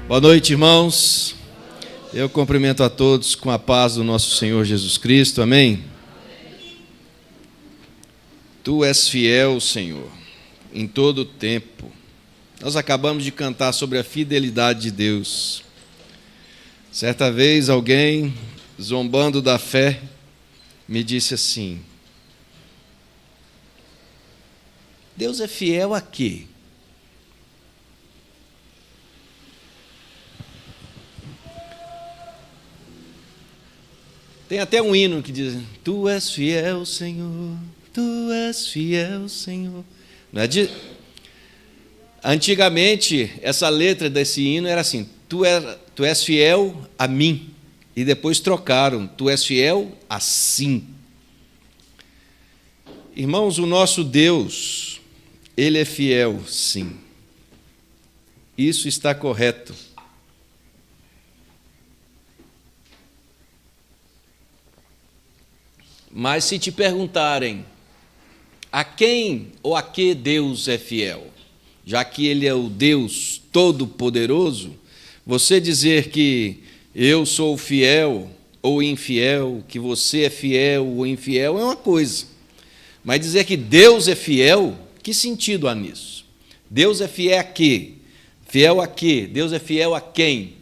Boa noite, irmãos. Eu cumprimento a todos com a paz do nosso Senhor Jesus Cristo. Amém? Tu és fiel, Senhor, em todo o tempo. Nós acabamos de cantar sobre a fidelidade de Deus. Certa vez alguém, zombando da fé, me disse assim: Deus é fiel a quê? Tem até um hino que diz: Tu és fiel, Senhor, Tu és fiel, Senhor. Não é de... Antigamente, essa letra desse hino era assim: tu és fiel a mim. E depois trocaram: Tu és fiel assim. Irmãos, o nosso Deus, Ele é fiel, sim. Isso está correto. Mas se te perguntarem a quem ou a que Deus é fiel, já que Ele é o Deus Todo-Poderoso, você dizer que eu sou fiel ou infiel, que você é fiel ou infiel, é uma coisa. Mas dizer que Deus é fiel, que sentido há nisso? Deus é fiel a quê? Fiel a quê? Deus é fiel a quem?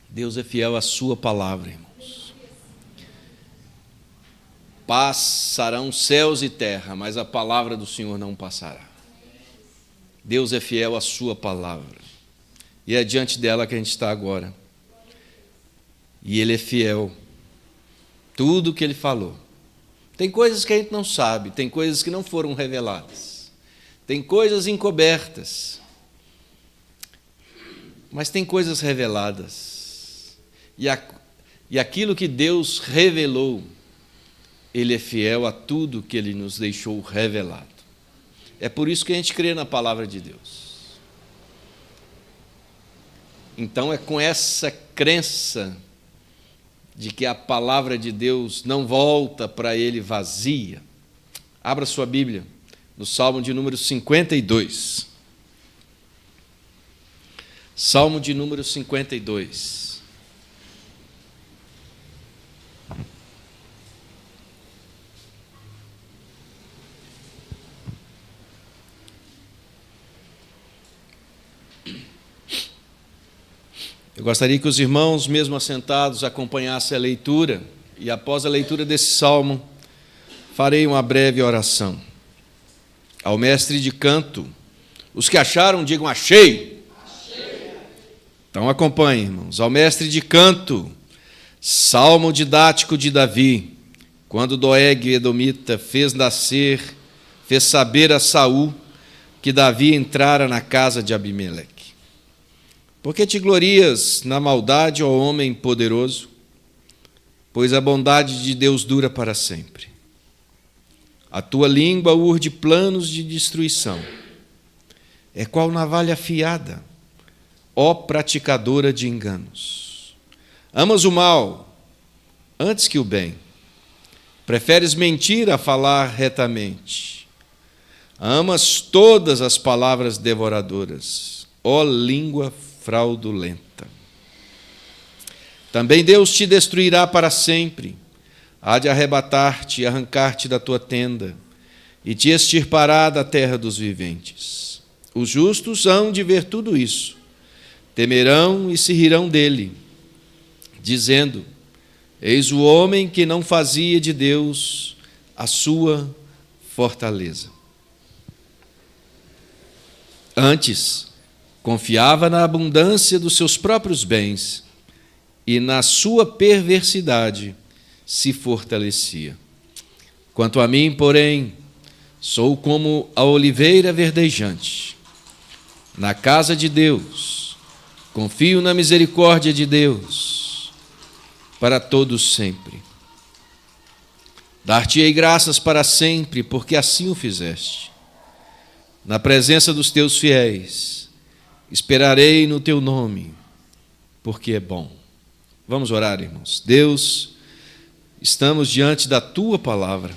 Deus é fiel à sua palavra, irmãos. Passarão céus e terra, mas a palavra do Senhor não passará. Deus é fiel à sua palavra. E é diante dela que a gente está agora. E Ele é fiel. Tudo o que Ele falou. Tem coisas que a gente não sabe, tem coisas que não foram reveladas. Tem coisas encobertas. Mas tem coisas reveladas. E aquilo que Deus revelou, Ele é fiel a tudo que Ele nos deixou revelado. É por isso que a gente crê na palavra de Deus. Então é com essa crença de que a palavra de Deus não volta para Ele vazia. Abra sua Bíblia no Salmo de número 52. Salmo de número 52. Eu gostaria que os irmãos, mesmo assentados, acompanhassem a leitura, e após a leitura desse salmo, farei uma breve oração. Ao mestre de canto, os que acharam, digam achei. Então acompanhem, irmãos. Ao mestre de canto, salmo didático de Davi, quando Doeg, edomita, fez saber a Saul que Davi entrara na casa de Abimeleque. Porque te glorias na maldade, ó homem poderoso? Pois a bondade de Deus dura para sempre. A tua língua urde planos de destruição. É qual navalha afiada, ó praticadora de enganos. Amas o mal antes que o bem. Preferes mentir a falar retamente. Amas todas as palavras devoradoras, ó língua fraudulenta. Também Deus te destruirá para sempre, há de arrebatar-te e arrancar-te da tua tenda, e te extirpará da terra dos viventes. Os justos hão de ver tudo isso, temerão e se rirão dele, dizendo: Eis o homem que não fazia de Deus a sua fortaleza. Antes, confiava na abundância dos seus próprios bens e na sua perversidade se fortalecia. Quanto a mim, porém, sou como a oliveira verdejante. Na casa de Deus, confio na misericórdia de Deus para todos sempre. Dar-te-ei graças para sempre, porque assim o fizeste. Na presença dos teus fiéis, esperarei no teu nome, porque é bom. Vamos orar, irmãos. Deus, estamos diante da tua palavra.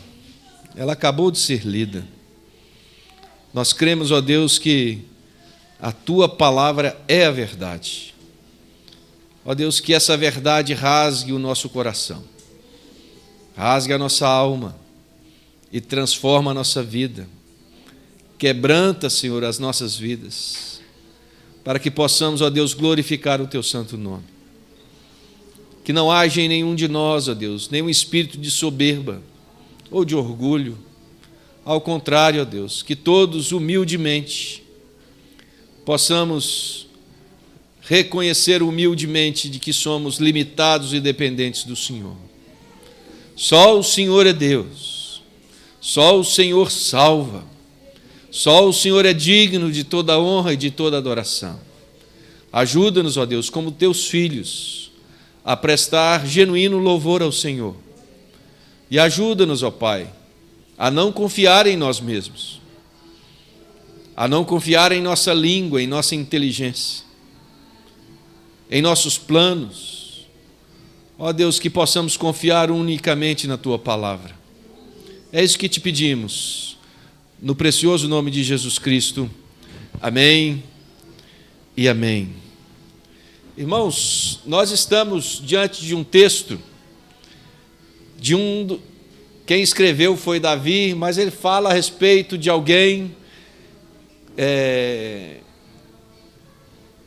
Ela acabou de ser lida. Nós cremos, ó Deus, que a Tua palavra é a verdade. Ó Deus, que essa verdade rasgue o nosso coração, rasgue a nossa alma e transforma a nossa vida. Quebranta, Senhor, as nossas vidas, para que possamos, ó Deus, glorificar o Teu santo nome. Que não haja em nenhum de nós, ó Deus, nenhum espírito de soberba ou de orgulho. Ao contrário, ó Deus, que todos humildemente possamos reconhecer humildemente de que somos limitados e dependentes do Senhor. Só o Senhor é Deus, só o Senhor salva, só o Senhor é digno de toda honra e de toda adoração. Ajuda-nos, ó Deus, como teus filhos, a prestar genuíno louvor ao Senhor. E ajuda-nos, ó Pai, a não confiar em nós mesmos, a não confiar em nossa língua, em nossa inteligência, em nossos planos. Ó Deus, que possamos confiar unicamente na Tua palavra. É isso que te pedimos, no precioso nome de Jesus Cristo. Amém e amém. Irmãos, nós estamos diante de um texto, quem escreveu foi Davi, mas ele fala a respeito de alguém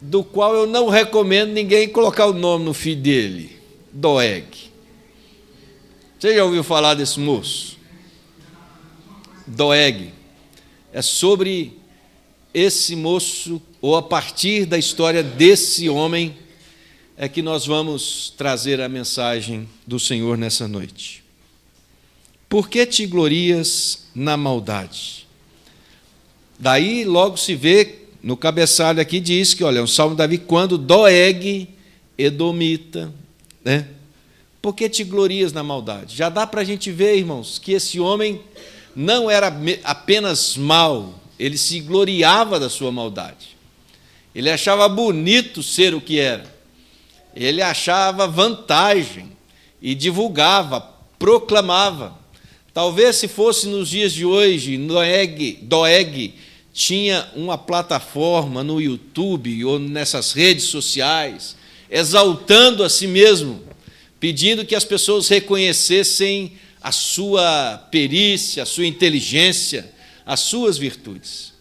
do qual eu não recomendo ninguém colocar o nome no filho dele, Doeg. Você já ouviu falar desse moço? Doeg. É sobre esse moço, ou a partir da história desse homem, é que nós vamos trazer a mensagem do Senhor nessa noite. Por que te glorias na maldade? Daí logo se vê, no cabeçalho aqui diz que, olha, é um salmo de Davi, quando Doeg, edomita, né? Por que te glorias na maldade? Já dá para a gente ver, irmãos, que esse homem não era apenas mau, ele se gloriava da sua maldade. Ele achava bonito ser o que era. Ele achava vantagem e divulgava, proclamava. Talvez se fosse nos dias de hoje, Doeg tinha uma plataforma no YouTube ou nessas redes sociais, exaltando a si mesmo, pedindo que as pessoas reconhecessem a sua perícia, a sua inteligência, as suas virtudes.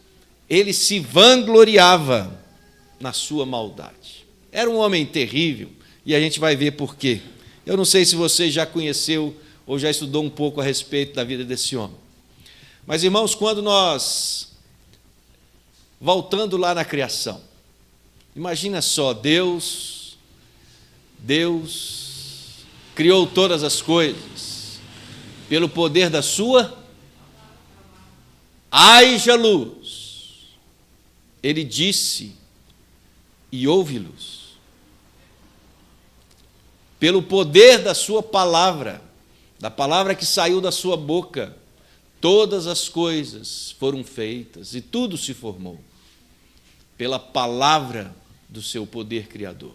Ele se vangloriava na sua maldade. Era um homem terrível, e a gente vai ver por quê. Eu não sei se você já conheceu ou já estudou um pouco a respeito da vida desse homem. Mas, irmãos, quando nós, voltando lá na criação, imagina só, Deus criou todas as coisas, pelo poder da sua, haja luz. Ele disse, e houve luz. Pelo poder da sua palavra, da palavra que saiu da sua boca, todas as coisas foram feitas e tudo se formou. Pela palavra do seu poder criador.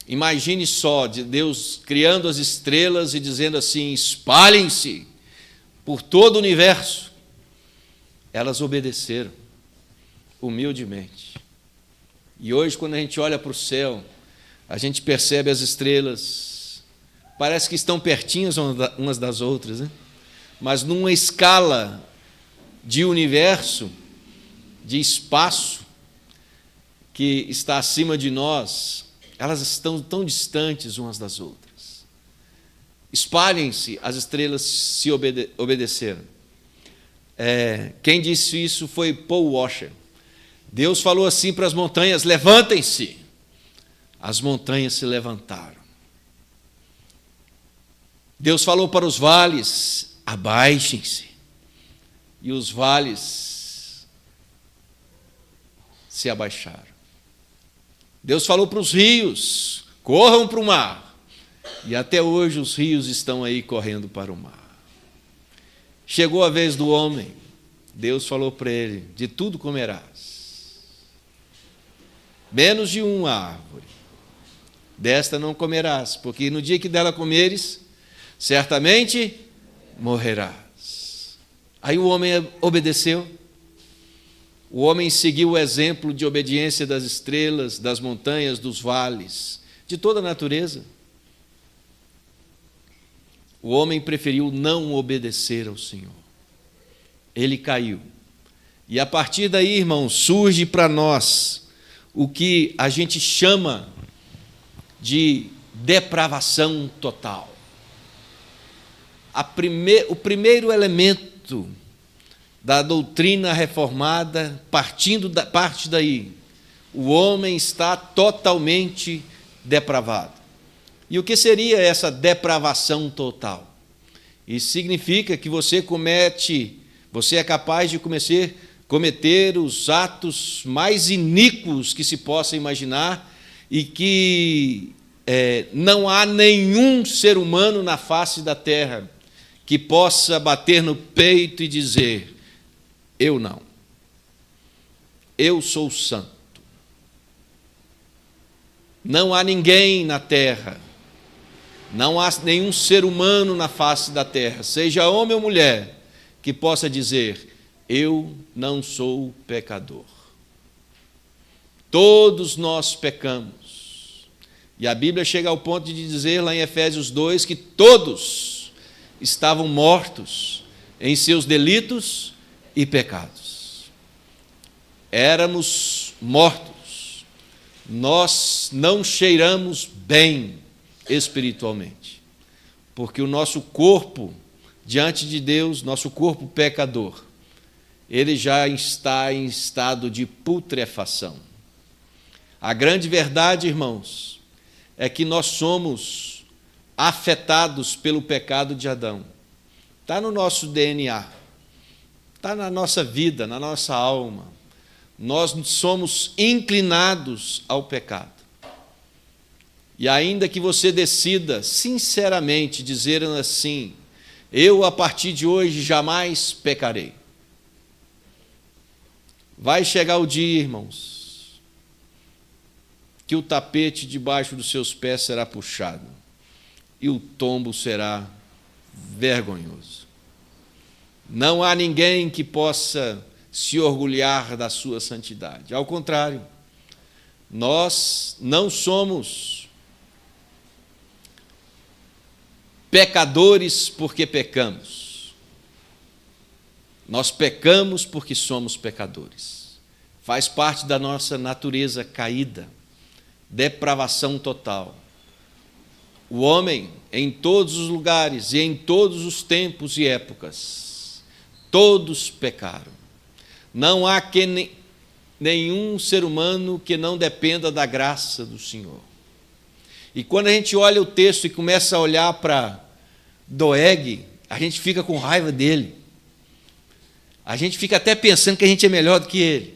Imagine só, de Deus criando as estrelas e dizendo assim, espalhem-se por todo o universo. Elas obedeceram, humildemente. E hoje, quando a gente olha para o céu, a gente percebe as estrelas, parece que estão pertinhas umas das outras, né? Mas numa escala de universo, de espaço, que está acima de nós, elas estão tão distantes umas das outras. Espalhem-se, as estrelas se obedeceram. Quem disse isso foi Paul Washer. Deus falou assim para as montanhas, levantem-se. As montanhas se levantaram. Deus falou para os vales, abaixem-se. E os vales se abaixaram. Deus falou para os rios, corram para o mar. E até hoje os rios estão aí correndo para o mar. Chegou a vez do homem. Deus falou para ele, de tudo comerás, menos de uma árvore. Desta não comerás, porque no dia que dela comeres, certamente morrerás. Aí o homem obedeceu. O homem seguiu o exemplo de obediência das estrelas, das montanhas, dos vales, de toda a natureza. O homem preferiu não obedecer ao Senhor. Ele caiu. E a partir daí, irmãos, surge para nós o que a gente chama de depravação total. O primeiro elemento da doutrina reformada, parte daí, o homem está totalmente depravado. E o que seria essa depravação total? Isso significa que você é capaz de cometer os atos mais iníquos que se possa imaginar e que não há nenhum ser humano na face da terra que possa bater no peito e dizer: eu não. Eu sou santo. Não há ninguém na terra, não há nenhum ser humano na face da terra, seja homem ou mulher, que possa dizer: eu não sou pecador. Todos nós pecamos. E a Bíblia chega ao ponto de dizer lá em Efésios 2 que todos estavam mortos em seus delitos e pecados. Éramos mortos. Nós não cheiramos bem espiritualmente, porque o nosso corpo, diante de Deus, nosso corpo pecador, ele já está em estado de putrefação. A grande verdade, irmãos, é que nós somos afetados pelo pecado de Adão. Está no nosso DNA, está na nossa vida, na nossa alma. Nós somos inclinados ao pecado. E ainda que você decida sinceramente dizer assim: eu a partir de hoje jamais pecarei, vai chegar o dia, irmãos, que o tapete debaixo dos seus pés será puxado e o tombo será vergonhoso. Não há ninguém que possa se orgulhar da sua santidade. Ao contrário, nós não somos pecadores porque pecamos. Nós pecamos porque somos pecadores. Faz parte da nossa natureza caída, depravação total. O homem, em todos os lugares e em todos os tempos e épocas, todos pecaram. Não há nenhum ser humano que não dependa da graça do Senhor. E quando a gente olha o texto e começa a olhar para Doeg, a gente fica com raiva dele. A gente fica até pensando que a gente é melhor do que ele.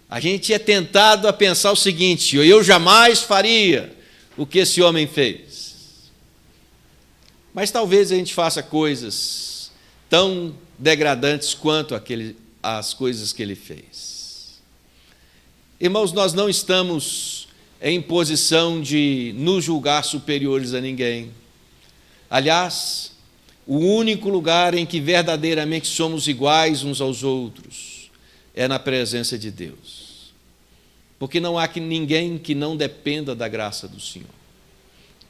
A gente é tentado a pensar o seguinte: eu jamais faria o que esse homem fez. Mas talvez a gente faça coisas tão degradantes quanto as coisas que ele fez. Irmãos, nós não estamos em posição de nos julgar superiores a ninguém. Aliás, o único lugar em que verdadeiramente somos iguais uns aos outros é na presença de Deus. Porque não há ninguém que não dependa da graça do Senhor.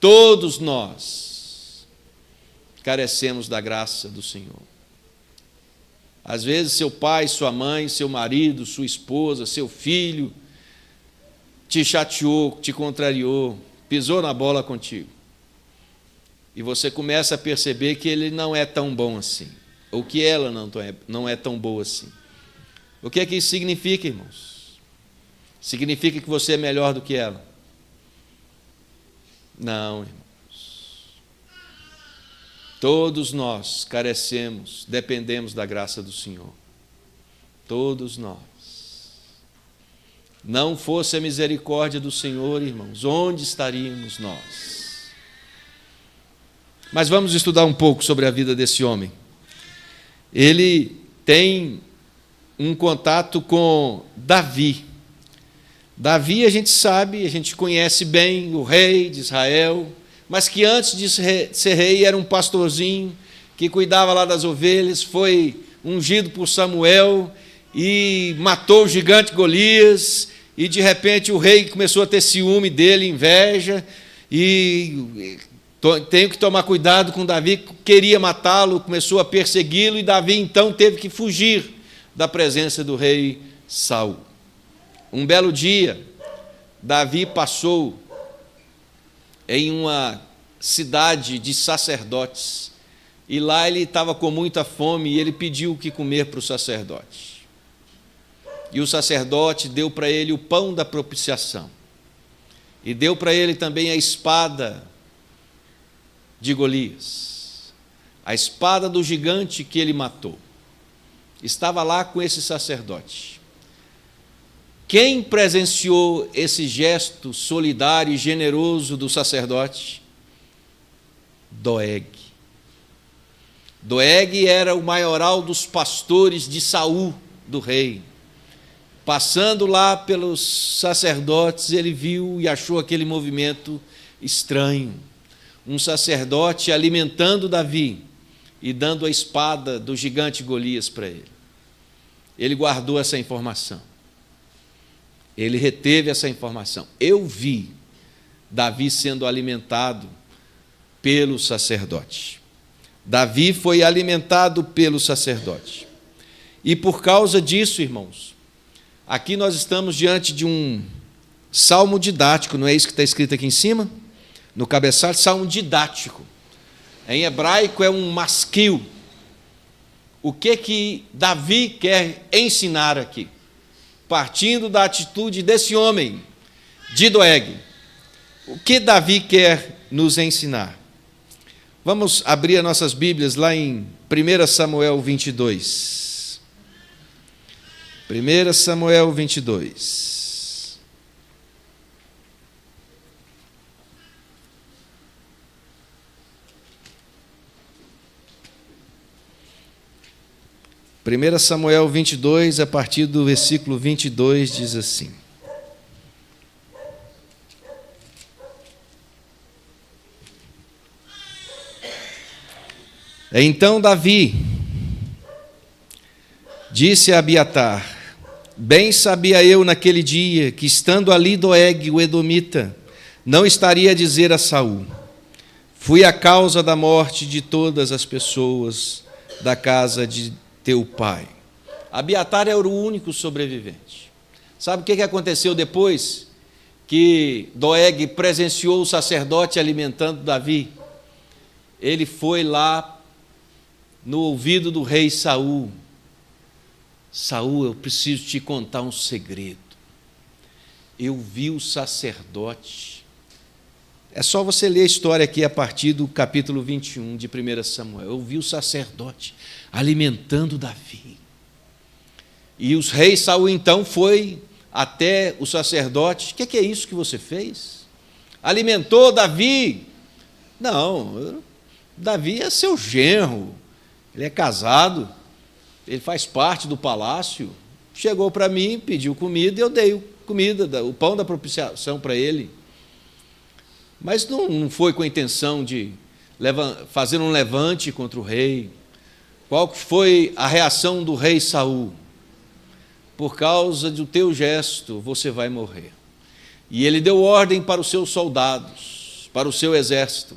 Todos nós carecemos da graça do Senhor. Às vezes seu pai, sua mãe, seu marido, sua esposa, seu filho te chateou, te contrariou, pisou na bola contigo. E você começa a perceber que ele não é tão bom assim, ou que ela não é tão boa assim. O que é que isso significa, irmãos? Significa que você é melhor do que ela? Não, irmãos. Todos nós carecemos, dependemos da graça do Senhor. Todos nós. Não fosse a misericórdia do Senhor, irmãos, onde estaríamos nós? Mas vamos estudar um pouco sobre a vida desse homem. Ele tem um contato com Davi. Davi, a gente sabe, a gente conhece bem, o rei de Israel, mas que antes de ser rei era um pastorzinho que cuidava lá das ovelhas, foi ungido por Samuel e matou o gigante Golias, e de repente o rei começou a ter ciúme dele, inveja, e tenho que tomar cuidado com Davi, queria matá-lo, começou a persegui-lo, e Davi então teve que fugir da presença do rei Saul. Um belo dia, Davi passou em uma cidade de sacerdotes, e lá ele estava com muita fome, e ele pediu o que comer para o sacerdote. E o sacerdote deu para ele o pão da propiciação, e deu para ele também a espada de Golias, a espada do gigante que ele matou. Estava lá com esse sacerdote. Quem presenciou esse gesto solidário e generoso do sacerdote? Doeg. Doeg era o maioral dos pastores de Saul, do rei. Passando lá pelos sacerdotes, ele viu e achou aquele movimento estranho. Um sacerdote alimentando Davi e dando a espada do gigante Golias para ele. Ele guardou essa informação. Ele reteve essa informação. Eu vi Davi sendo alimentado pelo sacerdote. Davi foi alimentado pelo sacerdote. E por causa disso, irmãos, aqui nós estamos diante de um salmo didático, não é isso que está escrito aqui em cima? No cabeçalho, salmo didático. Em hebraico é um masquil. O que Davi quer ensinar aqui? Partindo da atitude desse homem, de Doeg. O que Davi quer nos ensinar? Vamos abrir as nossas Bíblias lá em 1 Samuel 22. 1 Samuel 22. 1 Samuel 22, a partir do versículo 22, diz assim: Então Davi disse a Abiatar: Bem sabia eu naquele dia que, estando ali Doeg, o edomita, não estaria a dizer a Saul: Fui a causa da morte de todas as pessoas da casa de teu pai. Abiatar era o único sobrevivente. Sabe o que aconteceu depois que Doeg presenciou o sacerdote alimentando Davi? Ele foi lá no ouvido do rei Saul: Saul, eu preciso te contar um segredo. Eu vi o sacerdote. É só você ler a história aqui a partir do capítulo 21 de 1 Samuel. Eu vi o sacerdote alimentando Davi. E os reis Saul então foi até o sacerdote: O que é isso que você fez? Alimentou Davi? Não, Davi é seu genro, ele é casado, ele faz parte do palácio. Chegou para mim, pediu comida e eu dei comida, o pão da propiciação para ele. Mas não foi com a intenção de fazer um levante contra o rei. Qual foi a reação do rei Saul? Por causa do teu gesto, você vai morrer. E ele deu ordem para os seus soldados, para o seu exército,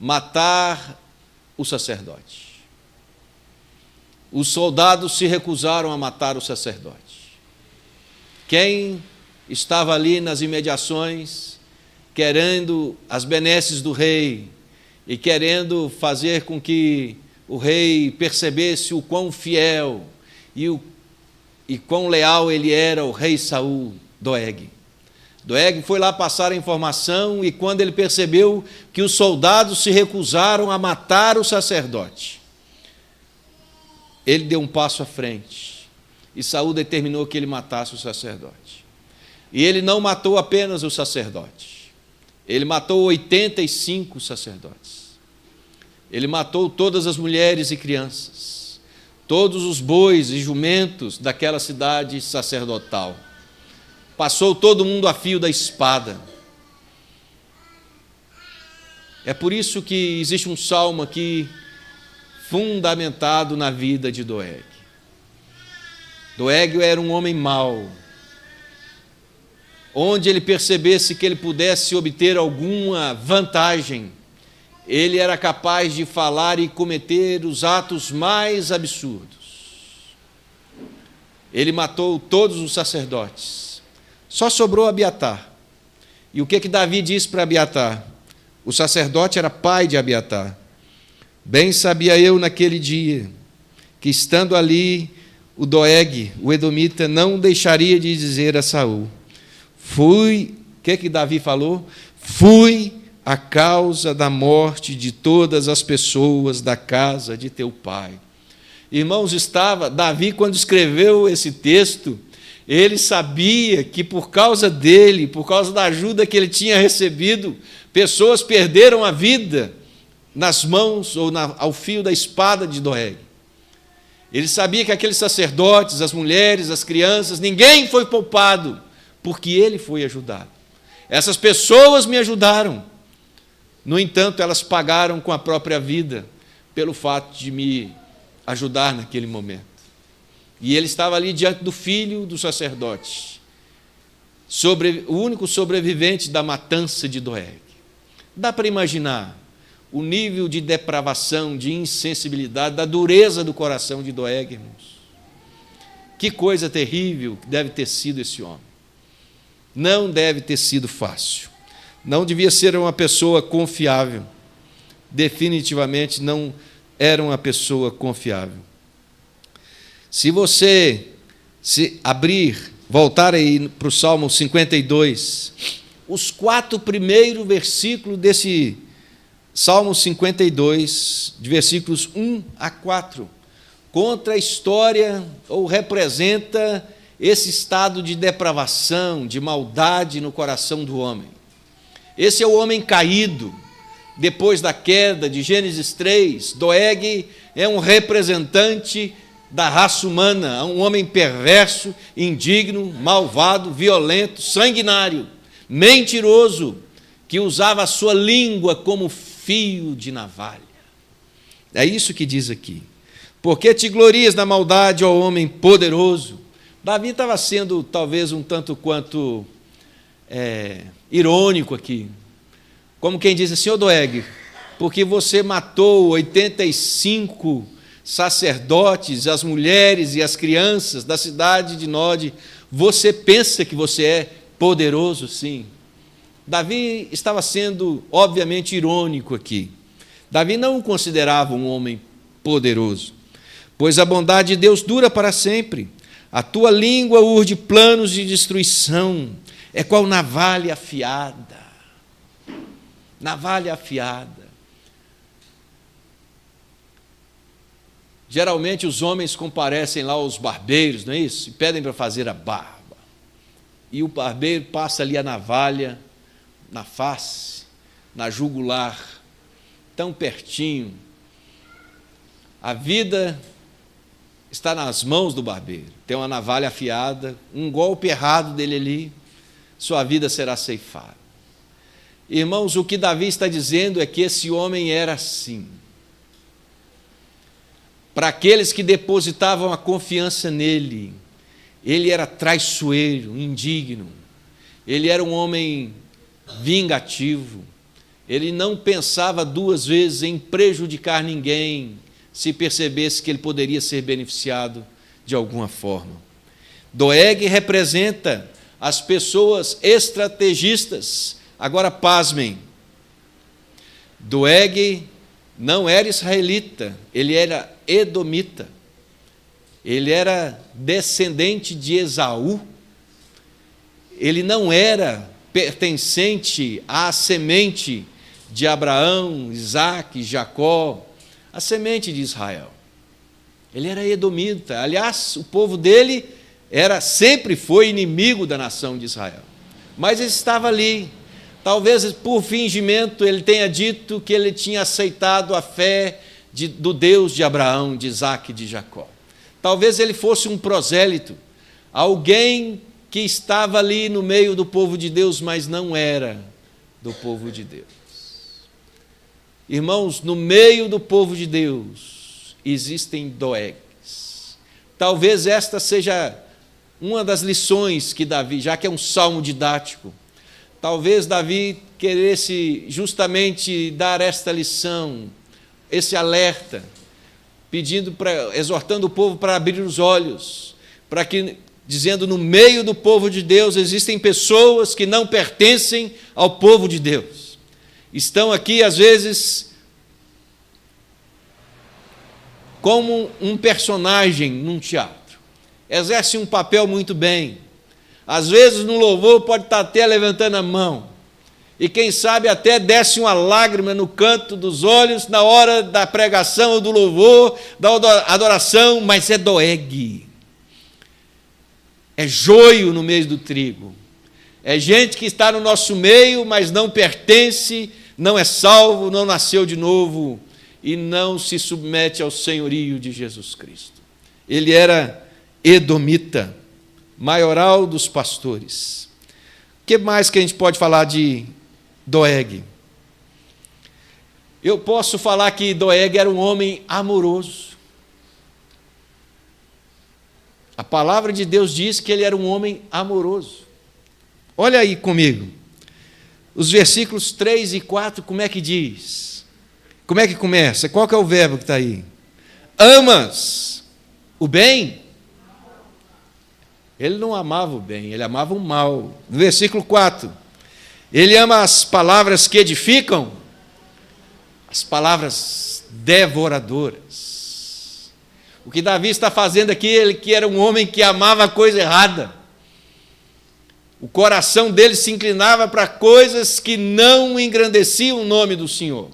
matar o sacerdote. Os soldados se recusaram a matar o sacerdote. Quem estava ali nas imediações, querendo as benesses do rei e querendo fazer com que o rei percebesse o quão fiel e quão leal ele era ao rei Saul? Doeg. Doeg foi lá passar a informação, e quando ele percebeu que os soldados se recusaram a matar o sacerdote, ele deu um passo à frente, e Saul determinou que ele matasse o sacerdote. E ele não matou apenas o sacerdote, ele matou 85 sacerdotes. Ele matou todas as mulheres e crianças, todos os bois e jumentos daquela cidade sacerdotal. Passou todo mundo a fio da espada. É por isso que existe um salmo aqui, fundamentado na vida de Doeg. Doeg era um homem mau. Onde ele percebesse que ele pudesse obter alguma vantagem, ele era capaz de falar e cometer os atos mais absurdos. Ele matou todos os sacerdotes. Só sobrou Abiatar. E o que Davi disse para Abiatar? O sacerdote era pai de Abiatar. Bem sabia eu naquele dia que, estando ali, o Doeg, o edomita, não deixaria de dizer a Saul: o que Davi falou? Fui a causa da morte de todas as pessoas da casa de teu pai. Irmãos, Davi, quando escreveu esse texto, ele sabia que por causa dele, por causa da ajuda que ele tinha recebido, pessoas perderam a vida nas mãos ou ao fio da espada de Doeg. Ele sabia que aqueles sacerdotes, as mulheres, as crianças, ninguém foi poupado, porque ele foi ajudado. Essas pessoas me ajudaram. No entanto, elas pagaram com a própria vida pelo fato de me ajudar naquele momento. E ele estava ali diante do filho do sacerdote, o único sobrevivente da matança de Doeg. Dá para imaginar o nível de depravação, de insensibilidade, da dureza do coração de Doeg, irmãos. Que coisa terrível deve ter sido esse homem. Não deve ter sido fácil. Não devia ser uma pessoa confiável. Definitivamente não era uma pessoa confiável. Se você voltar aí para o Salmo 52, os 4 primeiros versículos desse Salmo 52, de versículos 1 a 4, conta a história ou representa esse estado de depravação, de maldade no coração do homem. Esse é o homem caído. Depois da queda de Gênesis 3, Doeg é um representante da raça humana, um homem perverso, indigno, malvado, violento, sanguinário, mentiroso, que usava a sua língua como fio de navalha. É isso que diz aqui. Porque te glorias na maldade, ó homem poderoso. Davi estava sendo talvez um tanto quanto irônico aqui. Como quem diz assim: ô Doeg, porque você matou 85 sacerdotes, as mulheres e as crianças da cidade de Nod, você pensa que você é poderoso, sim. Davi estava sendo, obviamente, irônico aqui. Davi não o considerava um homem poderoso, pois a bondade de Deus dura para sempre. A tua língua urde planos de destruição, é qual navalha afiada. Navalha afiada. Geralmente os homens comparecem lá aos barbeiros, não é isso? E pedem para fazer a barba. E o barbeiro passa ali a navalha na face, na jugular, tão pertinho. A vida está nas mãos do barbeiro. Tem uma navalha afiada, um golpe errado dele ali, sua vida será ceifada. Irmãos, o que Davi está dizendo é que esse homem era assim. Para aqueles que depositavam a confiança nele, ele era traiçoeiro, indigno, ele era um homem vingativo, ele não pensava 2 vezes em prejudicar ninguém, se percebesse que ele poderia ser beneficiado de alguma forma. Doeg representa as pessoas estrategistas. Agora, pasmem, Doeg não era israelita, ele era edomita, ele era descendente de Esaú, ele não era pertencente à semente de Abraão, Isaque, Jacó, a semente de Israel. Ele era edomita. Aliás, o povo dele sempre foi inimigo da nação de Israel. Mas ele estava ali. Talvez por fingimento ele tenha dito que ele tinha aceitado a fé do Deus de Abraão, de Isaque e de Jacó. Talvez ele fosse um prosélito, alguém que estava ali no meio do povo de Deus, mas não era do povo de Deus. Irmãos, no meio do povo de Deus, existem Doegues. Talvez esta seja uma das lições que Davi, já que é um salmo didático, talvez Davi queresse justamente dar esta lição, esse alerta, exortando o povo para abrir os olhos, para que, dizendo, no meio do povo de Deus existem pessoas que não pertencem ao povo de Deus. Estão aqui, às vezes, como um personagem num teatro. Exerce um papel muito bem. Às vezes, no louvor, pode estar até levantando a mão. E, quem sabe, até desce uma lágrima no canto dos olhos na hora da pregação ou do louvor, da adoração, mas é doegue. É joio no meio do trigo. É gente que está no nosso meio, mas não pertence, não é salvo, não nasceu de novo e não se submete ao senhorio de Jesus Cristo. Ele era edomita, maioral dos pastores. O que mais que a gente pode falar de Doeg? Eu posso falar que Doeg era um homem amoroso. A palavra de Deus diz que ele era um homem amoroso. Olha aí comigo, os versículos 3 e 4, como é que diz? Como é que começa? Qual que é o verbo que está aí? Amas o bem? Ele não amava o bem, ele amava o mal. No versículo 4, ele ama as palavras que edificam, as palavras devoradoras. O que Davi está fazendo aqui, ele que era um homem que amava a coisa errada. O coração dele se inclinava para coisas que não engrandeciam o nome do Senhor.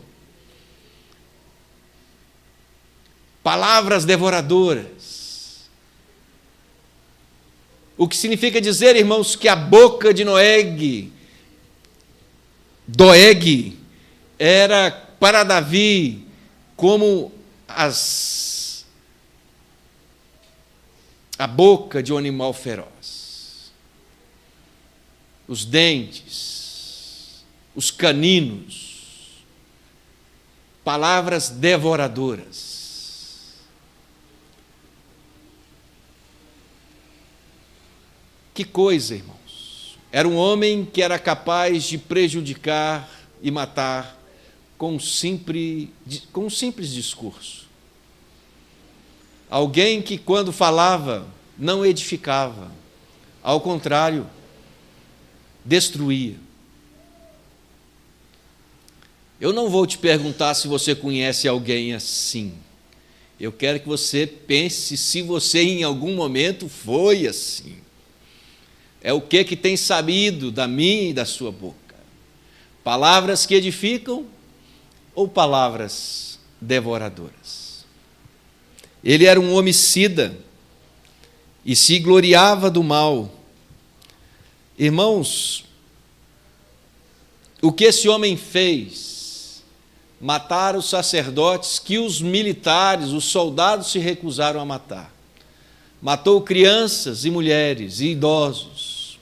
Palavras devoradoras. O que significa dizer, irmãos, que a boca de Doeg, era para Davi como a boca de um animal feroz. Os dentes, os caninos, palavras devoradoras. Que coisa, irmãos! Era um homem que era capaz de prejudicar e matar com um simples discurso. Alguém que, quando falava, não edificava, ao contrário, destruía. Eu não vou te perguntar se você conhece alguém assim. Eu quero que você pense se você em algum momento foi assim. É o que tem saído da minha e da sua boca? Palavras que edificam ou palavras devoradoras? Ele era um homicida e se gloriava do mal. Irmãos, o que esse homem fez? Matar os sacerdotes que os militares, os soldados se recusaram a matar. Matou crianças e mulheres e idosos,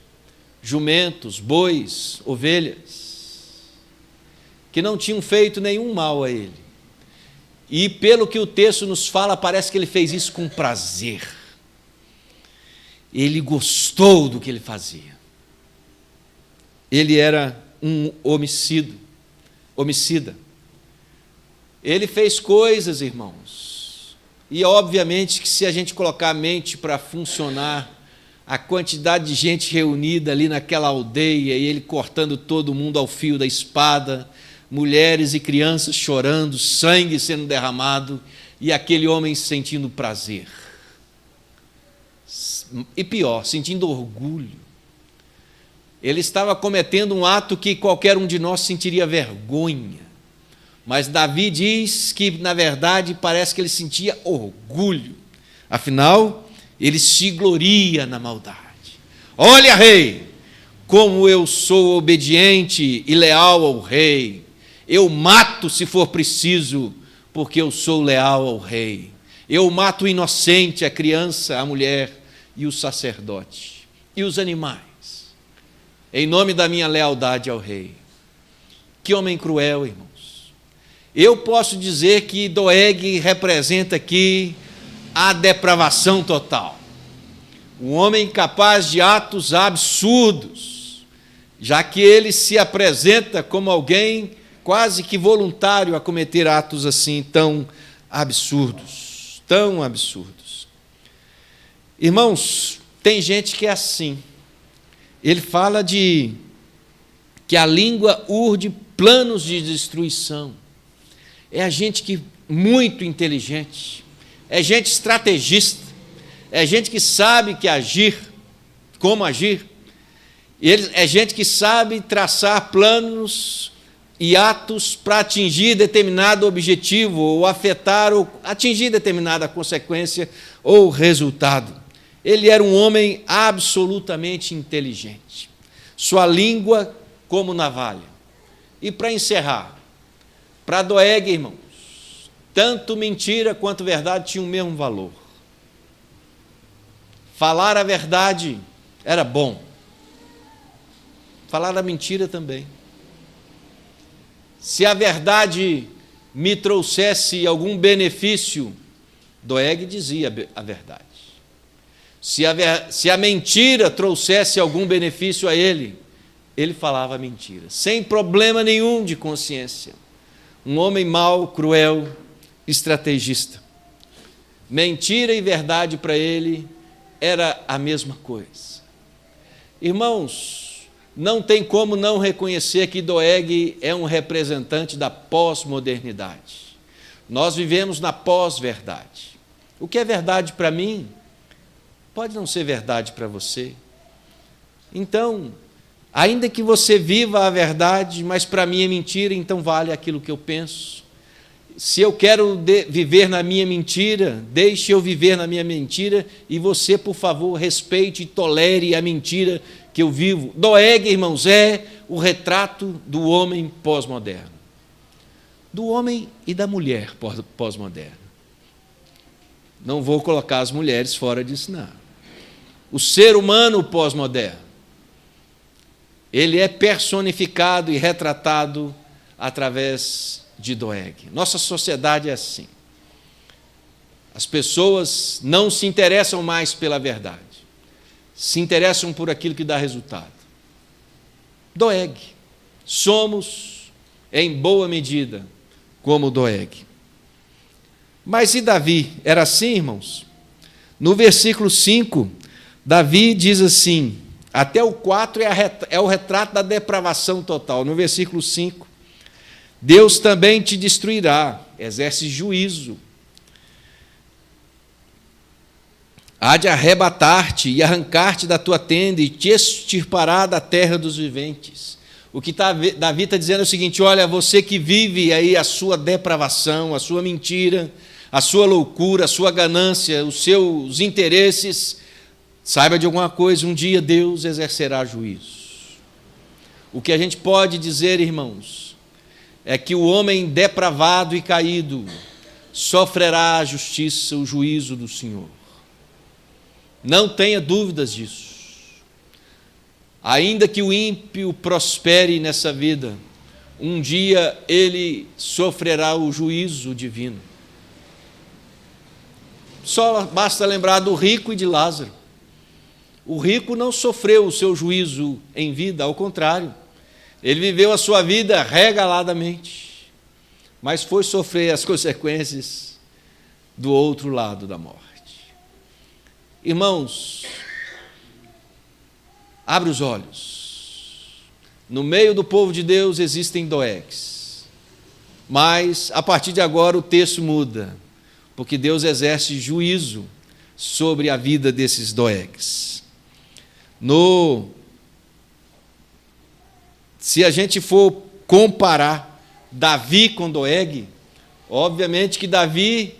jumentos, bois, ovelhas, que não tinham feito nenhum mal a ele. E pelo que o texto nos fala, parece que ele fez isso com prazer. Ele gostou do que ele fazia. Ele era um homicida. Ele fez coisas, irmãos, e obviamente que se a gente colocar a mente para funcionar, a quantidade de gente reunida ali naquela aldeia, e ele cortando todo mundo ao fio da espada, mulheres e crianças chorando, sangue sendo derramado, e aquele homem sentindo prazer. E pior, sentindo orgulho. Ele estava cometendo um ato que qualquer um de nós sentiria vergonha. Mas Davi diz que, na verdade, parece que ele sentia orgulho. Afinal, ele se gloria na maldade. Olha, rei, como eu sou obediente e leal ao rei. Eu mato se for preciso, porque eu sou leal ao rei. Eu mato o inocente, a criança, a mulher e o sacerdote e os animais, em nome da minha lealdade ao rei. Que homem cruel, irmãos. Eu posso dizer que Doeg representa aqui a depravação total. Um homem capaz de atos absurdos, já que ele se apresenta como alguém quase que voluntário a cometer atos assim tão absurdos, tão absurdos. Irmãos, tem gente que é assim. Ele fala de que a língua urde planos de destruição. É a gente que muito inteligente, é gente estrategista, é gente que sabe que agir, como agir. É gente que sabe traçar planos e atos para atingir determinado objetivo, ou afetar, ou atingir determinada consequência ou resultado. Ele era um homem absolutamente inteligente. Sua língua como navalha. E para encerrar, para Doeg, irmãos, tanto mentira quanto verdade tinham o mesmo valor. Falar a verdade era bom. Falar a mentira também. Se a verdade me trouxesse algum benefício, Doeg dizia a verdade. Se a mentira trouxesse algum benefício a ele, ele falava mentira, sem problema nenhum de consciência. Um homem mau, cruel, estrategista. Mentira e verdade para ele era a mesma coisa. Irmãos, não tem como não reconhecer que Doeg é um representante da pós-modernidade. Nós vivemos na pós-verdade. O que é verdade para mim, pode não ser verdade para você. Então, ainda que você viva a verdade, mas para mim é mentira, então vale aquilo que eu penso. Se eu quero viver na minha mentira, deixe eu viver na minha mentira, e você, por favor, respeite e tolere a mentira que eu vivo. Doeg, irmãos, é o retrato do homem pós-moderno. Do homem e da mulher pós-moderna. Não vou colocar as mulheres fora disso, não. O ser humano pós-moderno, ele é personificado e retratado através de Doeg. Nossa sociedade é assim. As pessoas não se interessam mais pela verdade, se interessam por aquilo que dá resultado. Doeg. Somos, em boa medida, como Doeg. Mas e Davi? Era assim, irmãos? No versículo 5, Davi diz assim, até o 4 é o retrato da depravação total. No versículo 5, Deus também te destruirá, exerce juízo. Há de arrebatar-te e arrancar-te da tua tenda e te extirpará da terra dos viventes. O que Davi está dizendo é o seguinte, olha, você que vive aí a sua depravação, a sua mentira, a sua loucura, a sua ganância, os seus interesses, saiba de alguma coisa, um dia Deus exercerá juízo. O que a gente pode dizer, irmãos, é que o homem depravado e caído sofrerá a justiça, o juízo do Senhor. Não tenha dúvidas disso. Ainda que o ímpio prospere nessa vida, um dia ele sofrerá o juízo divino. Só basta lembrar do rico e de Lázaro. O rico não sofreu o seu juízo em vida, ao contrário. Ele viveu a sua vida regaladamente, mas foi sofrer as consequências do outro lado da morte. Irmãos, abre os olhos. No meio do povo de Deus existem Doegs, mas a partir de agora o texto muda, porque Deus exerce juízo sobre a vida desses Doegs. Se a gente for comparar Davi com Doeg, obviamente que Davi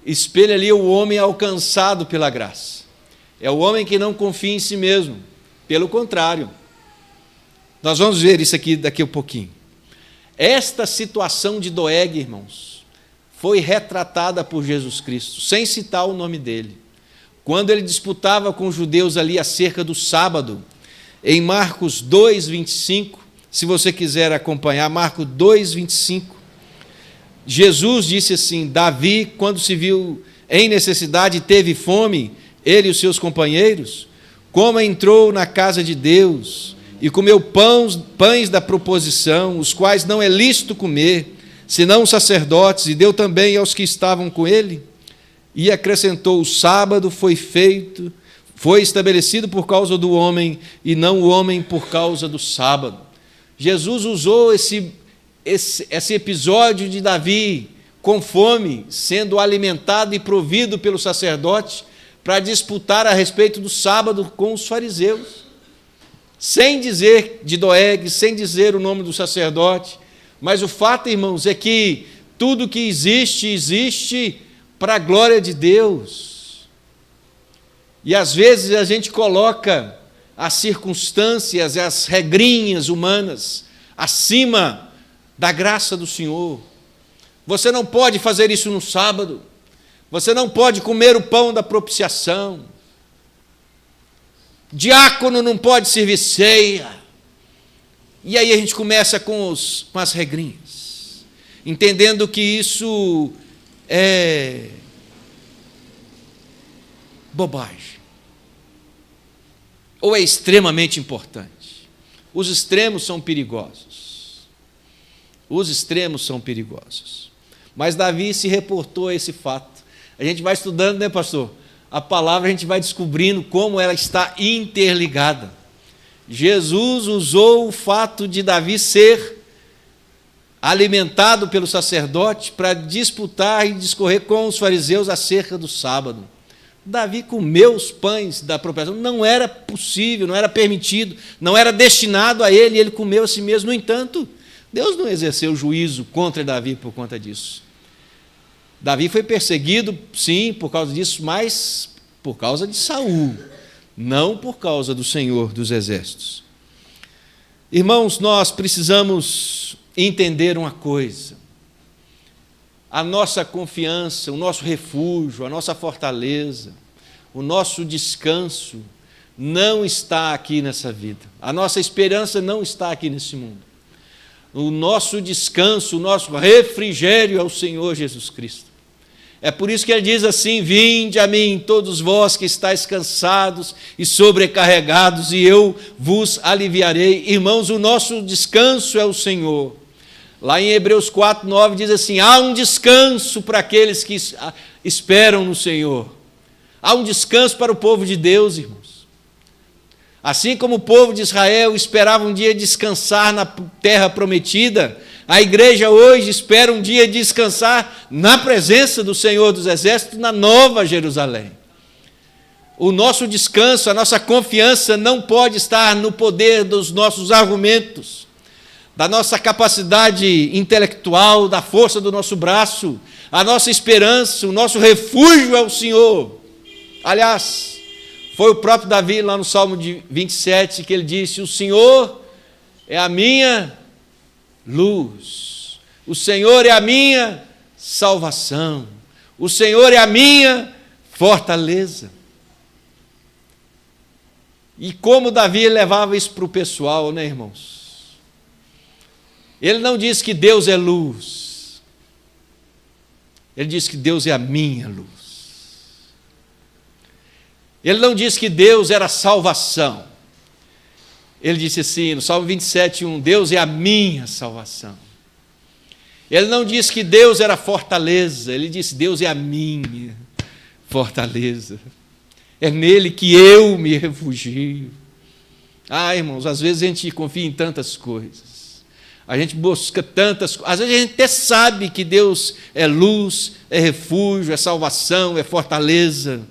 espelha ali o homem alcançado pela graça. É o homem que não confia em si mesmo. Pelo contrário. Nós vamos ver isso aqui daqui a pouquinho. Esta situação de Doeg, irmãos, foi retratada por Jesus Cristo, sem citar o nome dele. Quando ele disputava com os judeus ali acerca do sábado, em Marcos 2, 25, se você quiser acompanhar, Marcos 2, 25, Jesus disse assim: Davi, quando se viu em necessidade, teve fome, ele e os seus companheiros, como entrou na casa de Deus e comeu pães da proposição, os quais não é lícito comer, senão os sacerdotes, e deu também aos que estavam com ele. E acrescentou: o sábado foi estabelecido por causa do homem, e não o homem por causa do sábado. Jesus usou esse episódio de Davi com fome, sendo alimentado e provido pelo sacerdote, para disputar a respeito do sábado com os fariseus, sem dizer de Doeg, sem dizer o nome do sacerdote. Mas o fato, irmãos, é que tudo que existe para a glória de Deus. E às vezes a gente coloca as circunstâncias, as regrinhas humanas acima da graça do Senhor. Você não pode fazer isso no sábado. Você não pode comer o pão da propiciação. Diácono não pode servir ceia. E aí a gente começa com as regrinhas, entendendo que isso é bobagem, ou é extremamente importante. Os extremos são perigosos. Os extremos são perigosos. Mas Davi se reportou a esse fato. A gente vai estudando, né, pastor? A palavra, a gente vai descobrindo como ela está interligada. Jesus usou o fato de Davi ser alimentado pelo sacerdote para disputar e discorrer com os fariseus acerca do sábado. Davi comeu os pães da propriedade. Não era possível, não era permitido, não era destinado a ele, e ele comeu a si mesmo. No entanto, Deus não exerceu juízo contra Davi por conta disso. Davi foi perseguido, sim, por causa disso, mas por causa de Saul, não por causa do Senhor dos Exércitos. Irmãos, nós precisamos entender uma coisa: a nossa confiança, o nosso refúgio, a nossa fortaleza, o nosso descanso não está aqui nessa vida. A nossa esperança não está aqui nesse mundo. O nosso descanso, o nosso refrigério é o Senhor Jesus Cristo. É por isso que ele diz assim: vinde a mim, todos vós que estáis cansados e sobrecarregados, e eu vos aliviarei. Irmãos, o nosso descanso é o Senhor. Lá em Hebreus 4:9 diz assim: há um descanso para aqueles que esperam no Senhor. Há um descanso para o povo de Deus, irmãos. Assim como o povo de Israel esperava um dia descansar na terra prometida, a igreja hoje espera um dia descansar na presença do Senhor dos Exércitos, na Nova Jerusalém. O nosso descanso, a nossa confiança não pode estar no poder dos nossos argumentos, da nossa capacidade intelectual, da força do nosso braço. A nossa esperança, o nosso refúgio é o Senhor. Aliás, foi o próprio Davi, lá no Salmo 27, que ele disse: o Senhor é a minha luz, o Senhor é a minha salvação, o Senhor é a minha fortaleza. E como Davi levava isso para o pessoal, né, irmãos? Ele não diz que Deus é luz, ele diz que Deus é a minha luz. Ele não disse que Deus era salvação. Ele disse assim, no Salmo 27:1, Deus é a minha salvação. Ele não disse que Deus era fortaleza, ele disse: Deus é a minha fortaleza. É nele que eu me refugio. Irmãos, às vezes a gente confia em tantas coisas. A gente busca tantas coisas. Às vezes a gente até sabe que Deus é luz, é refúgio, é salvação, é fortaleza.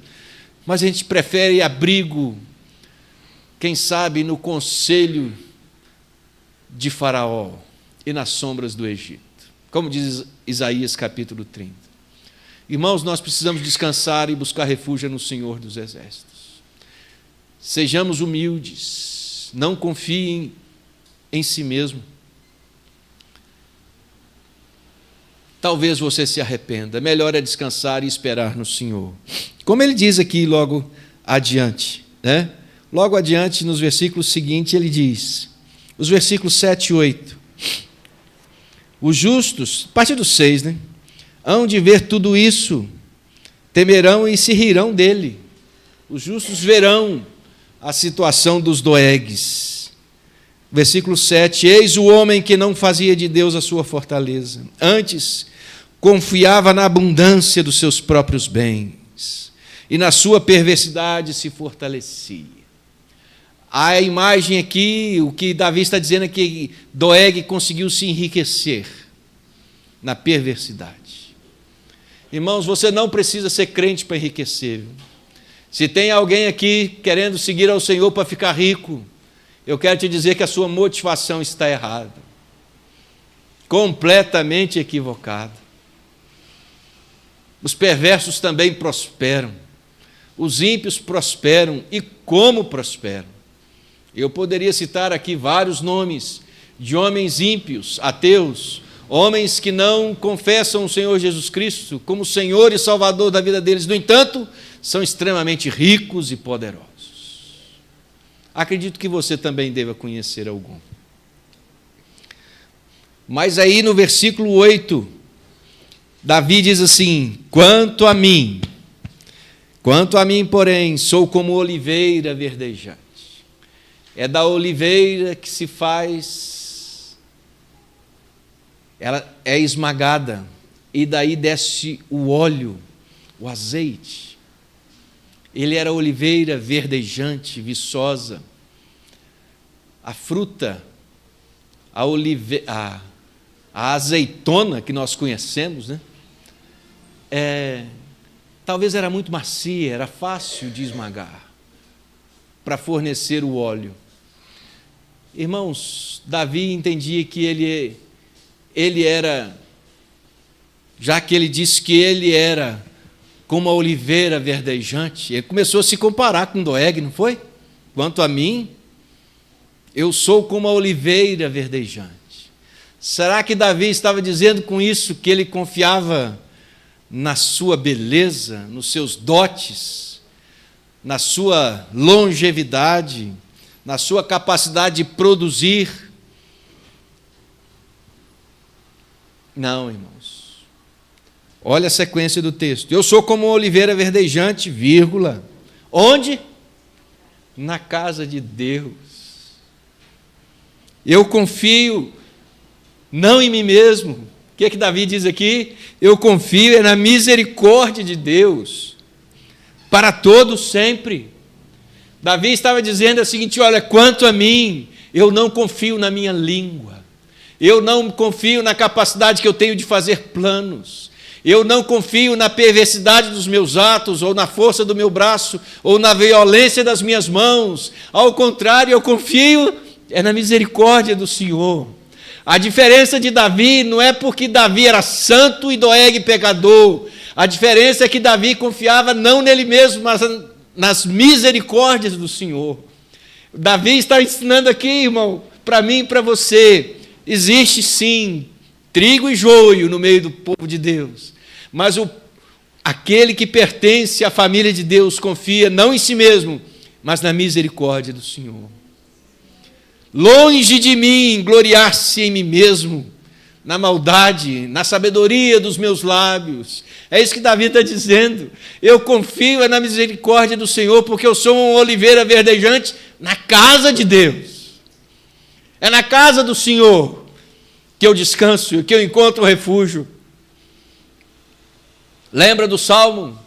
Mas a gente prefere abrigo, quem sabe, no conselho de Faraó e nas sombras do Egito. Como diz Isaías capítulo 30. Irmãos, nós precisamos descansar e buscar refúgio no Senhor dos Exércitos. Sejamos humildes, não confiem em si mesmo. Talvez você se arrependa, melhor é descansar e esperar no Senhor. Como ele diz aqui logo adiante, né? Logo adiante, nos versículos seguintes, ele diz, os versículos 7 e 8, Os justos, a partir do 6, né? Hão de ver tudo isso, temerão e se rirão dele. Os justos verão a situação dos doegues. Versículo 7, eis o homem que não fazia de Deus a sua fortaleza, antes confiava na abundância dos seus próprios bens, e na sua perversidade se fortalecia. A imagem aqui, o que Davi está dizendo é que Doeg conseguiu se enriquecer na perversidade. Irmãos, você não precisa ser crente para enriquecer. Se tem alguém aqui querendo seguir ao Senhor para ficar rico, eu quero te dizer que a sua motivação está errada, completamente equivocada. Os perversos também prosperam, os ímpios prosperam, e como prosperam. Eu poderia citar aqui vários nomes de homens ímpios, ateus, homens que não confessam o Senhor Jesus Cristo como Senhor e Salvador da vida deles, no entanto, são extremamente ricos e poderosos. Acredito que você também deva conhecer algum. Mas aí no versículo 8, Davi diz assim, quanto a mim, porém, sou como oliveira verdejante. É da oliveira que se faz, ela é esmagada, e daí desce o óleo, o azeite. Ele era oliveira verdejante, viçosa. A fruta, a azeitona que nós conhecemos, né? Talvez era muito macia, era fácil de esmagar, para fornecer o óleo. Irmãos, Davi entendia que ele era, já que ele disse que ele era como a oliveira verdejante, ele começou a se comparar com Doeg, não foi? Quanto a mim, eu sou como a oliveira verdejante. Será que Davi estava dizendo com isso que ele confiava na sua beleza, nos seus dotes, na sua longevidade, na sua capacidade de produzir? Não, irmãos. Olha a sequência do texto. Eu sou como uma oliveira verdejante, vírgula. Onde? Na casa de Deus. Eu confio não em mim mesmo. O que é que Davi diz aqui? Eu confio na misericórdia de Deus, para todos sempre. Davi estava dizendo o seguinte, olha, quanto a mim, eu não confio na minha língua, eu não confio na capacidade que eu tenho de fazer planos, eu não confio na perversidade dos meus atos, ou na força do meu braço, ou na violência das minhas mãos. Ao contrário, eu confio na misericórdia do Senhor. A diferença de Davi não é porque Davi era santo e Doeg pecador. A diferença é que Davi confiava não nele mesmo, mas nas misericórdias do Senhor. Davi está ensinando aqui, irmão, para mim e para você, existe sim trigo e joio no meio do povo de Deus, mas aquele que pertence à família de Deus confia não em si mesmo, mas na misericórdia do Senhor. Longe de mim gloriar-se em mim mesmo, na maldade, na sabedoria dos meus lábios. É isso que Davi está dizendo. Eu confio na misericórdia do Senhor, porque eu sou uma oliveira verdejante na casa de Deus. É na casa do Senhor que eu descanso, que eu encontro refúgio. Lembra do Salmo?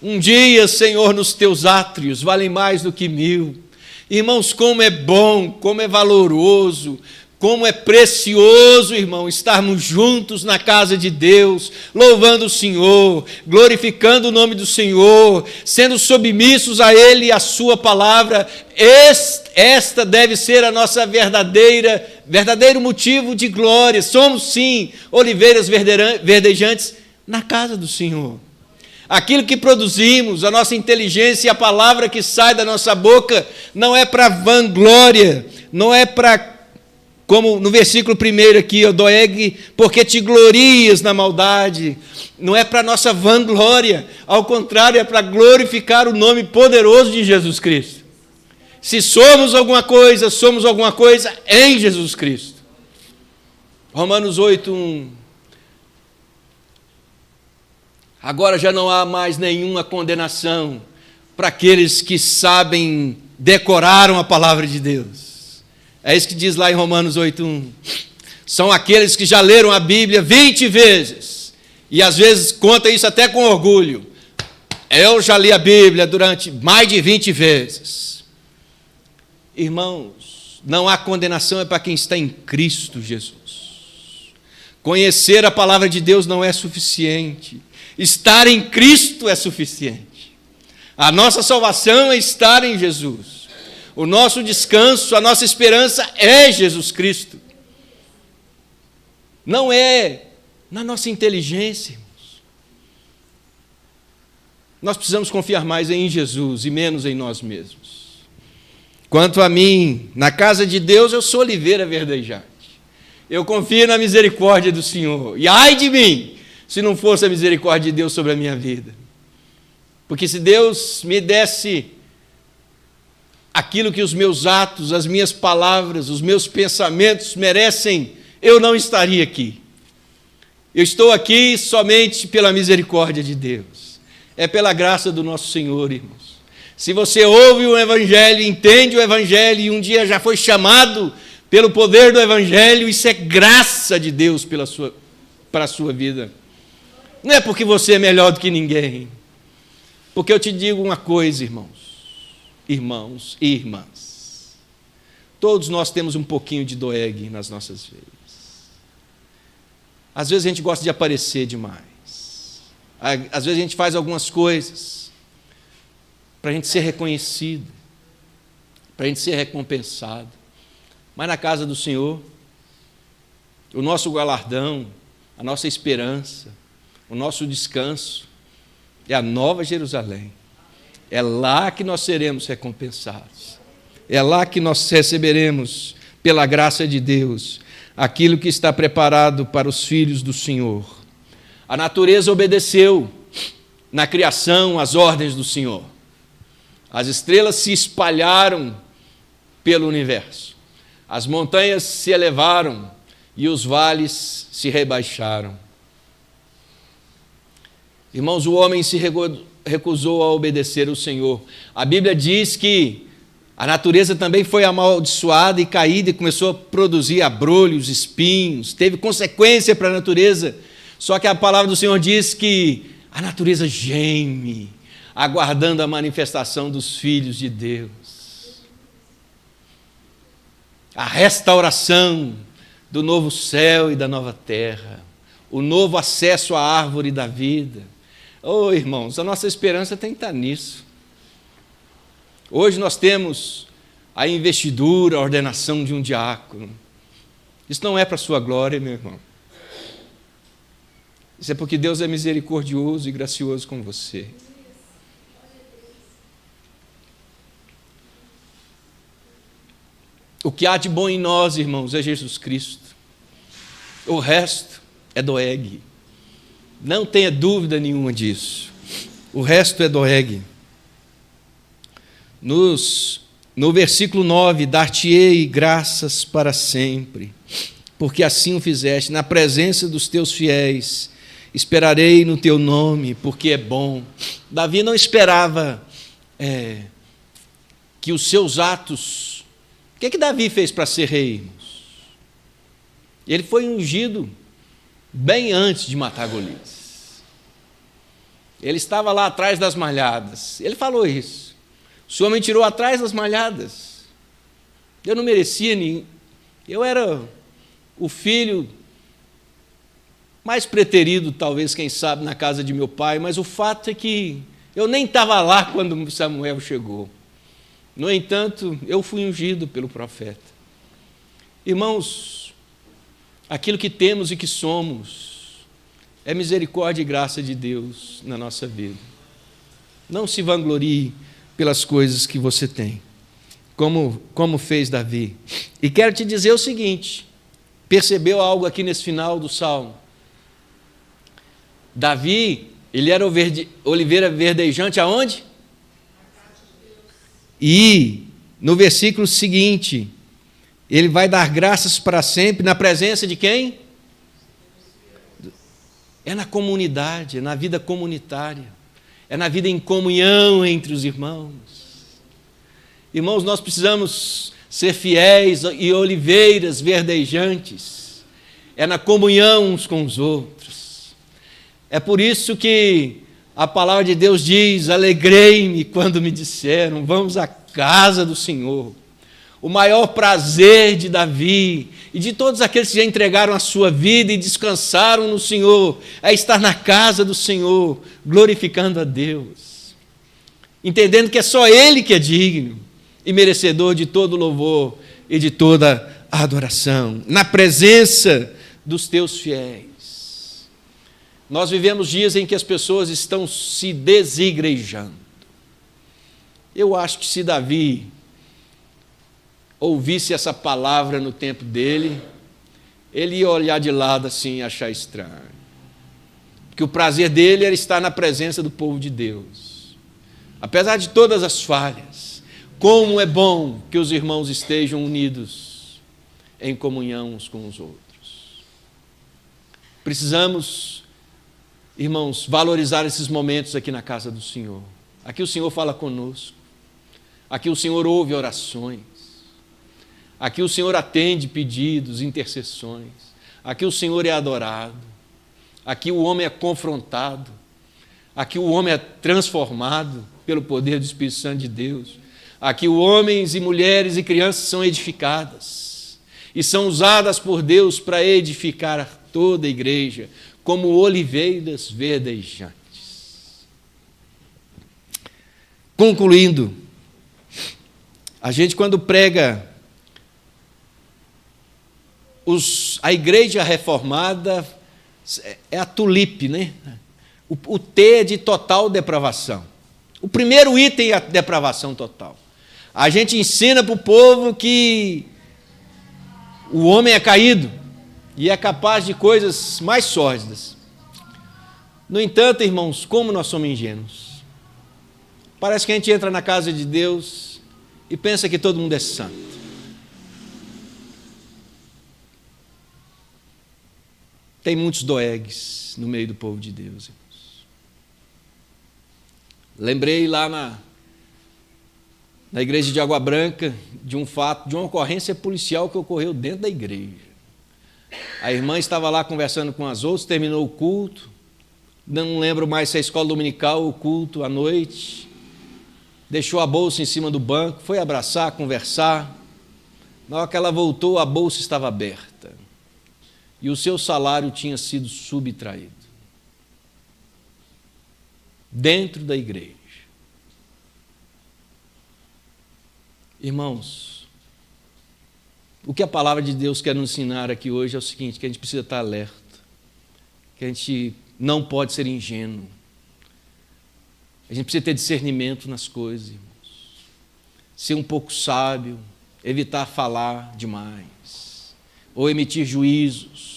Um dia, Senhor, nos teus átrios valem mais do que 1000. Irmãos, como é bom, como é valoroso, como é precioso, irmão, estarmos juntos na casa de Deus, louvando o Senhor, glorificando o nome do Senhor, sendo submissos a Ele e a Sua palavra. Esta deve ser a nossa verdadeiro motivo de glória. Somos, sim, oliveiras verdejantes na casa do Senhor. Aquilo que produzimos, a nossa inteligência e a palavra que sai da nossa boca, não é para vanglória, não é para, como no versículo 1 aqui, Doeg, porque te glorias na maldade, não é para nossa vanglória, ao contrário, é para glorificar o nome poderoso de Jesus Cristo. Se somos alguma coisa em Jesus Cristo. Romanos 8:1. Agora já não há mais nenhuma condenação para aqueles que sabem, decoraram a palavra de Deus. É isso que diz lá em Romanos 8:1. São aqueles que já leram a Bíblia 20 vezes, e às vezes conta isso até com orgulho. Eu já li a Bíblia durante mais de 20 vezes. Irmãos, não há condenação é para quem está em Cristo Jesus. Conhecer a palavra de Deus não é suficiente. Estar em Cristo é suficiente. A nossa salvação é estar em Jesus. O nosso descanso, a nossa esperança é Jesus Cristo. Não é na nossa inteligência, irmãos. Nós precisamos confiar mais em Jesus e menos em nós mesmos. Quanto a mim, na casa de Deus eu sou oliveira verdejante. Eu confio na misericórdia do Senhor. E ai de mim, se não fosse a misericórdia de Deus sobre a minha vida. Porque se Deus me desse aquilo que os meus atos, as minhas palavras, os meus pensamentos merecem, eu não estaria aqui. Eu estou aqui somente pela misericórdia de Deus. É pela graça do nosso Senhor, irmãos. Se você ouve o Evangelho, entende o Evangelho e um dia já foi chamado pelo poder do Evangelho, isso é graça de Deus para a sua vida. Não é porque você é melhor do que ninguém. Porque eu te digo uma coisa, irmãos e irmãs. Todos nós temos um pouquinho de doeg nas nossas vidas. Às vezes a gente gosta de aparecer demais. Às vezes a gente faz algumas coisas para a gente ser reconhecido, para a gente ser recompensado. Mas na casa do Senhor, o nosso galardão, a nossa esperança, o nosso descanso é a Nova Jerusalém. É lá que nós seremos recompensados. É lá que nós receberemos, pela graça de Deus, aquilo que está preparado para os filhos do Senhor. A natureza obedeceu na criação às ordens do Senhor. As estrelas se espalharam pelo universo. As montanhas se elevaram e os vales se rebaixaram. Irmãos, o homem se recusou a obedecer ao Senhor. A Bíblia diz que a natureza também foi amaldiçoada e caída e começou a produzir abrolhos, espinhos, teve consequência para a natureza. Só que a palavra do Senhor diz que a natureza geme, aguardando a manifestação dos filhos de Deus. A restauração do novo céu e da nova terra, o novo acesso à árvore da vida. Oh, irmãos, a nossa esperança tem que estar nisso. Hoje nós temos a investidura, a ordenação de um diácono. Isso não é para a sua glória, meu irmão. Isso é porque Deus é misericordioso e gracioso com você. O que há de bom em nós, irmãos, é Jesus Cristo. O resto é doeg. Não tenha dúvida nenhuma disso. O resto é doeg. No versículo 9, dar-te-ei graças para sempre, porque assim o fizeste, na presença dos teus fiéis, esperarei no teu nome, porque é bom. Davi não esperava que os seus atos... O que Davi fez para ser rei, irmãos? Ele foi ungido bem antes de matar Golias. Ele estava lá atrás das malhadas. Ele falou isso. O Senhor me tirou atrás das malhadas. Eu não merecia nem... Eu era o filho mais preterido, talvez, quem sabe, na casa de meu pai, mas o fato é que eu nem estava lá quando Samuel chegou. No entanto, eu fui ungido pelo profeta. Irmãos, aquilo que temos e que somos é misericórdia e graça de Deus na nossa vida. Não se vanglorie pelas coisas que você tem, como fez Davi. E quero te dizer o seguinte, percebeu algo aqui nesse final do Salmo? Davi, ele era oliveira verdejante aonde? E no versículo seguinte, ele vai dar graças para sempre na presença de quem? é na comunidade, é na vida comunitária, é na vida em comunhão entre os irmãos. Irmãos, nós precisamos ser fiéis e oliveiras verdejantes, é na comunhão uns com os outros. É por isso que a palavra de Deus diz: alegrei-me quando me disseram, vamos à casa do Senhor. O maior prazer de Davi e de todos aqueles que já entregaram a sua vida e descansaram no Senhor é estar na casa do Senhor, glorificando a Deus, entendendo que é só Ele que é digno e merecedor de todo louvor e de toda adoração, na presença dos teus fiéis. Nós vivemos dias em que as pessoas estão se desigrejando. Eu acho que se Davi ouvisse essa palavra no tempo dele, ele ia olhar de lado assim e achar estranho. Porque o prazer dele era estar na presença do povo de Deus. Apesar de todas as falhas, como é bom que os irmãos estejam unidos em comunhão uns com os outros. Precisamos, irmãos, valorizar esses momentos aqui na casa do Senhor. Aqui o Senhor fala conosco. Aqui o Senhor ouve orações. Aqui o Senhor atende pedidos, intercessões. Aqui o Senhor é adorado. Aqui o homem é confrontado. Aqui o homem é transformado pelo poder do Espírito Santo de Deus. Aqui homens e mulheres e crianças são edificadas e são usadas por Deus para edificar toda a igreja como oliveiras verdejantes. Concluindo, a gente quando prega a igreja reformada é a tulipe, né? O T é de total depravação. O primeiro item é a depravação total. A gente ensina para o povo que o homem é caído e é capaz de coisas mais sórdidas. No entanto, irmãos, como nós somos ingênuos. Parece que a gente entra na casa de Deus e pensa que todo mundo é santo. Tem muitos doegues no meio do povo de Deus, irmãos. Lembrei lá na igreja de Água Branca de um fato, de uma ocorrência policial que ocorreu dentro da igreja. A irmã estava lá conversando com as outras, terminou o culto, não lembro mais se é a escola dominical ou o culto à noite, deixou a bolsa em cima do banco, foi abraçar, conversar. Na hora que ela voltou, a bolsa estava aberta. E o seu salário tinha sido subtraído. Dentro da igreja. Irmãos, o que a palavra de Deus quer nos ensinar aqui hoje é o seguinte, que a gente precisa estar alerta, que a gente não pode ser ingênuo. A gente precisa ter discernimento nas coisas, irmãos. Ser um pouco sábio, evitar falar demais, ou emitir juízos.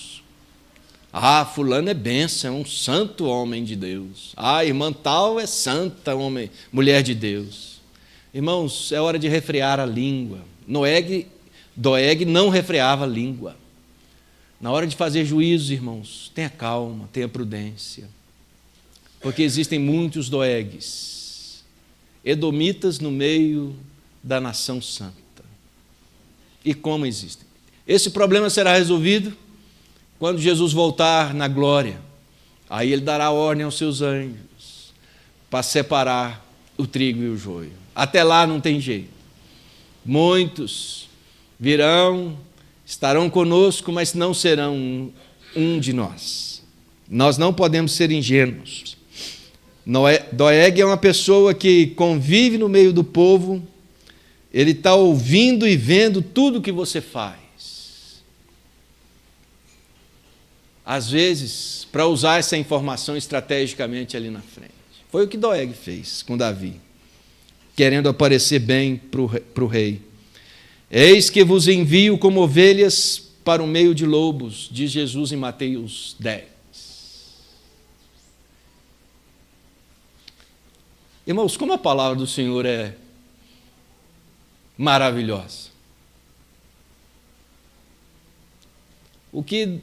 Ah, fulano é bênção, é um santo homem de Deus. Ah, irmã tal é santa, homem, mulher de Deus. Irmãos, é hora de refrear a língua. Doeg não refreava a língua. Na hora de fazer juízos, irmãos, tenha calma, tenha prudência. Porque existem muitos Doegues, edomitas no meio da nação santa. E como existem? Esse problema será resolvido quando Jesus voltar na glória. Aí ele dará ordem aos seus anjos para separar o trigo e o joio. Até lá não tem jeito. Muitos virão, estarão conosco, mas não serão um de nós. Nós não podemos ser ingênuos. Doeg é uma pessoa que convive no meio do povo, ele está ouvindo e vendo tudo que você faz. Às vezes, para usar essa informação estrategicamente ali na frente. Foi o que Doeg fez com Davi, querendo aparecer bem para o rei. Eis que vos envio como ovelhas para o meio de lobos, diz Jesus em Mateus 10. Irmãos, como a palavra do Senhor é maravilhosa. O que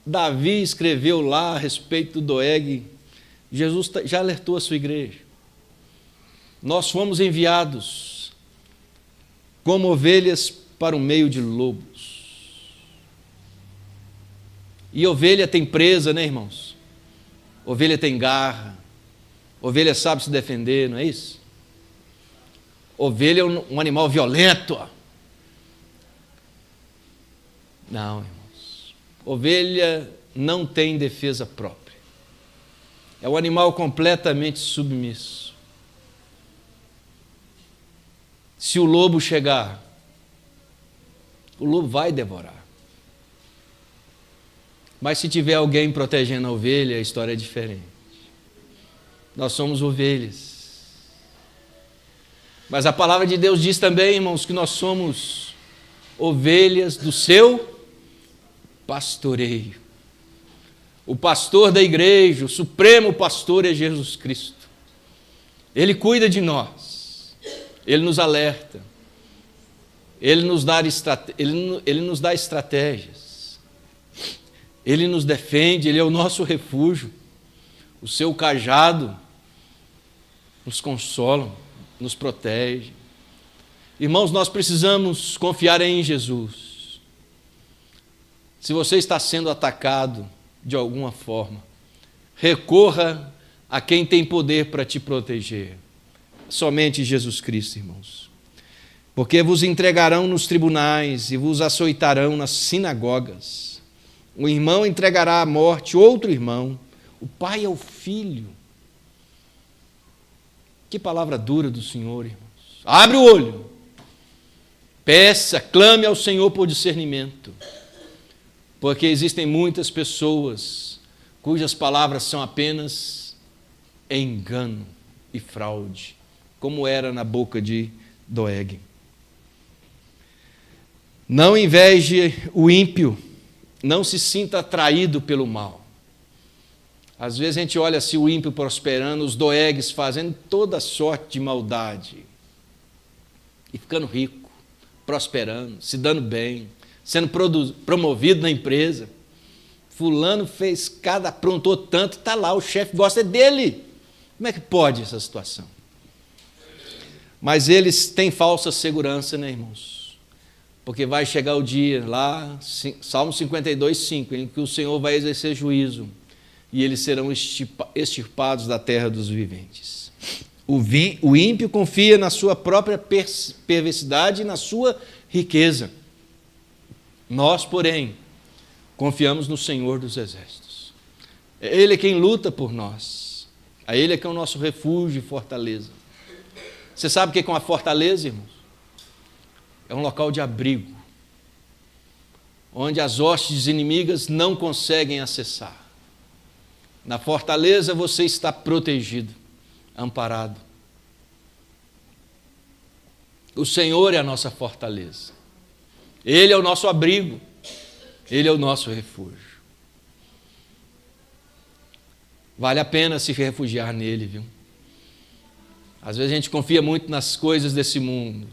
Davi escreveu lá a respeito do Doeg. Jesus já alertou a sua igreja. Nós fomos enviados como ovelhas para o meio de lobos. E ovelha tem presa, né, irmãos? Ovelha tem garra. Ovelha sabe se defender, não é isso? Ovelha é um animal violento. Não, irmãos. Ovelha não tem defesa própria. É um animal completamente submisso. Se o lobo chegar, o lobo vai devorar. Mas se tiver alguém protegendo a ovelha, a história é diferente. Nós somos ovelhas. Mas a palavra de Deus diz também, irmãos, que nós somos ovelhas do seu pastoreio. O pastor da igreja, o supremo pastor é Jesus Cristo. Ele cuida de nós. Ele nos alerta, Ele nos dá estratégias, Ele nos defende, Ele é o nosso refúgio, o seu cajado nos consola, nos protege. Irmãos, nós precisamos confiar em Jesus. Se você está sendo atacado de alguma forma, recorra a quem tem poder para te proteger. Somente Jesus Cristo, irmãos. Porque vos entregarão nos tribunais e vos açoitarão nas sinagogas. Um irmão entregará à morte outro irmão, o pai ao filho. Que palavra dura do Senhor, irmãos. Abre o olho, peça, clame ao Senhor por discernimento. Porque existem muitas pessoas cujas palavras são apenas engano e fraude, como era na boca de Doeg. Não inveje o ímpio, não se sinta atraído pelo mal. Às vezes a gente olha assim o ímpio prosperando, os Doegues fazendo toda sorte de maldade e ficando rico, prosperando, se dando bem, sendo promovido na empresa. Fulano aprontou tanto, está lá, o chefe gosta dele. Como é que pode essa situação? Mas eles têm falsa segurança, né, irmãos? Porque vai chegar o dia lá, Salmo 52, 5, em que o Senhor vai exercer juízo e eles serão extirpados da terra dos viventes. O ímpio confia na sua própria perversidade e na sua riqueza. Nós, porém, confiamos no Senhor dos Exércitos. É Ele quem luta por nós. A Ele é que é o nosso refúgio e fortaleza. Você sabe o que é uma fortaleza, irmãos? É um local de abrigo, onde as hostes inimigas não conseguem acessar. Na fortaleza você está protegido, amparado. O Senhor é a nossa fortaleza. Ele é o nosso abrigo. Ele é o nosso refúgio. Vale a pena se refugiar nele, viu? Às vezes a gente confia muito nas coisas desse mundo.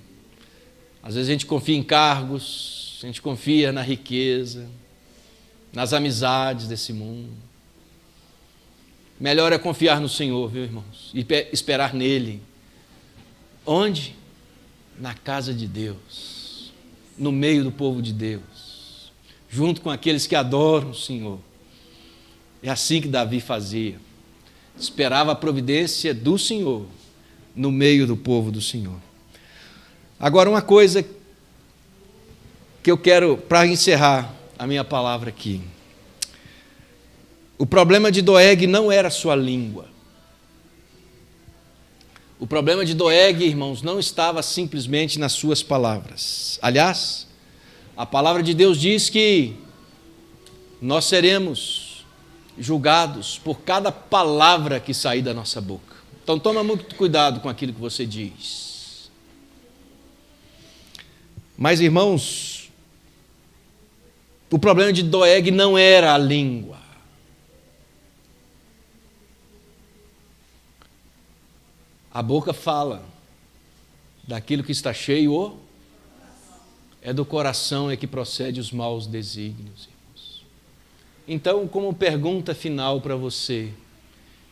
Às vezes a gente confia em cargos, a gente confia na riqueza, nas amizades desse mundo. Melhor é confiar no Senhor, viu, irmãos? E esperar nele. Onde? Na casa de Deus, no meio do povo de Deus, junto com aqueles que adoram o Senhor. É assim que Davi fazia. Esperava a providência do Senhor no meio do povo do Senhor. Agora, uma coisa que eu quero, para encerrar a minha palavra aqui. O problema de Doeg não era a sua língua. O problema de Doeg, irmãos, não estava simplesmente nas suas palavras. Aliás, a palavra de Deus diz que nós seremos julgados por cada palavra que sair da nossa boca. Então toma muito cuidado com aquilo que você diz. Mas, irmãos, o problema de Doeg não era a língua. A boca fala daquilo que está cheio, é do coração é que procede os maus desígnios, irmãos. Então, como pergunta final para você,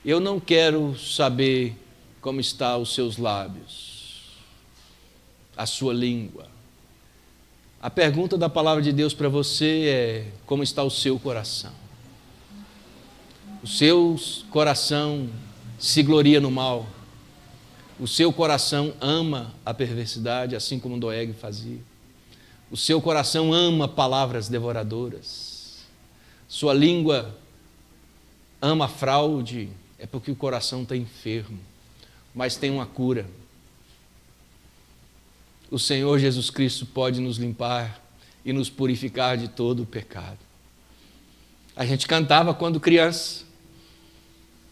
eu não quero saber como estão os seus lábios, a sua língua. A pergunta da palavra de Deus para você é: como está o seu coração? O seu coração se gloria no mal. O seu coração ama a perversidade, assim como Doeg fazia. O seu coração ama palavras devoradoras. Sua língua ama a fraude, é porque o coração está enfermo, mas tem uma cura. O Senhor Jesus Cristo pode nos limpar e nos purificar de todo o pecado. A gente cantava quando criança.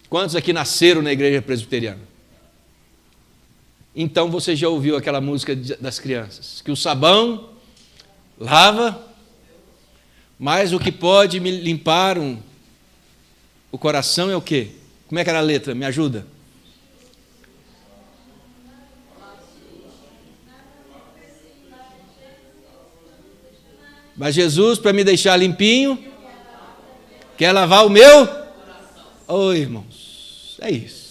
Quantos aqui nasceram na igreja presbiteriana? Então você já ouviu aquela música das crianças, que o sabão lava, mas o que pode me limpar o coração é o quê? Como é que era a letra? Me ajuda. Mas Jesus, para me deixar limpinho, quer lavar o meu? Oi, irmãos, é isso.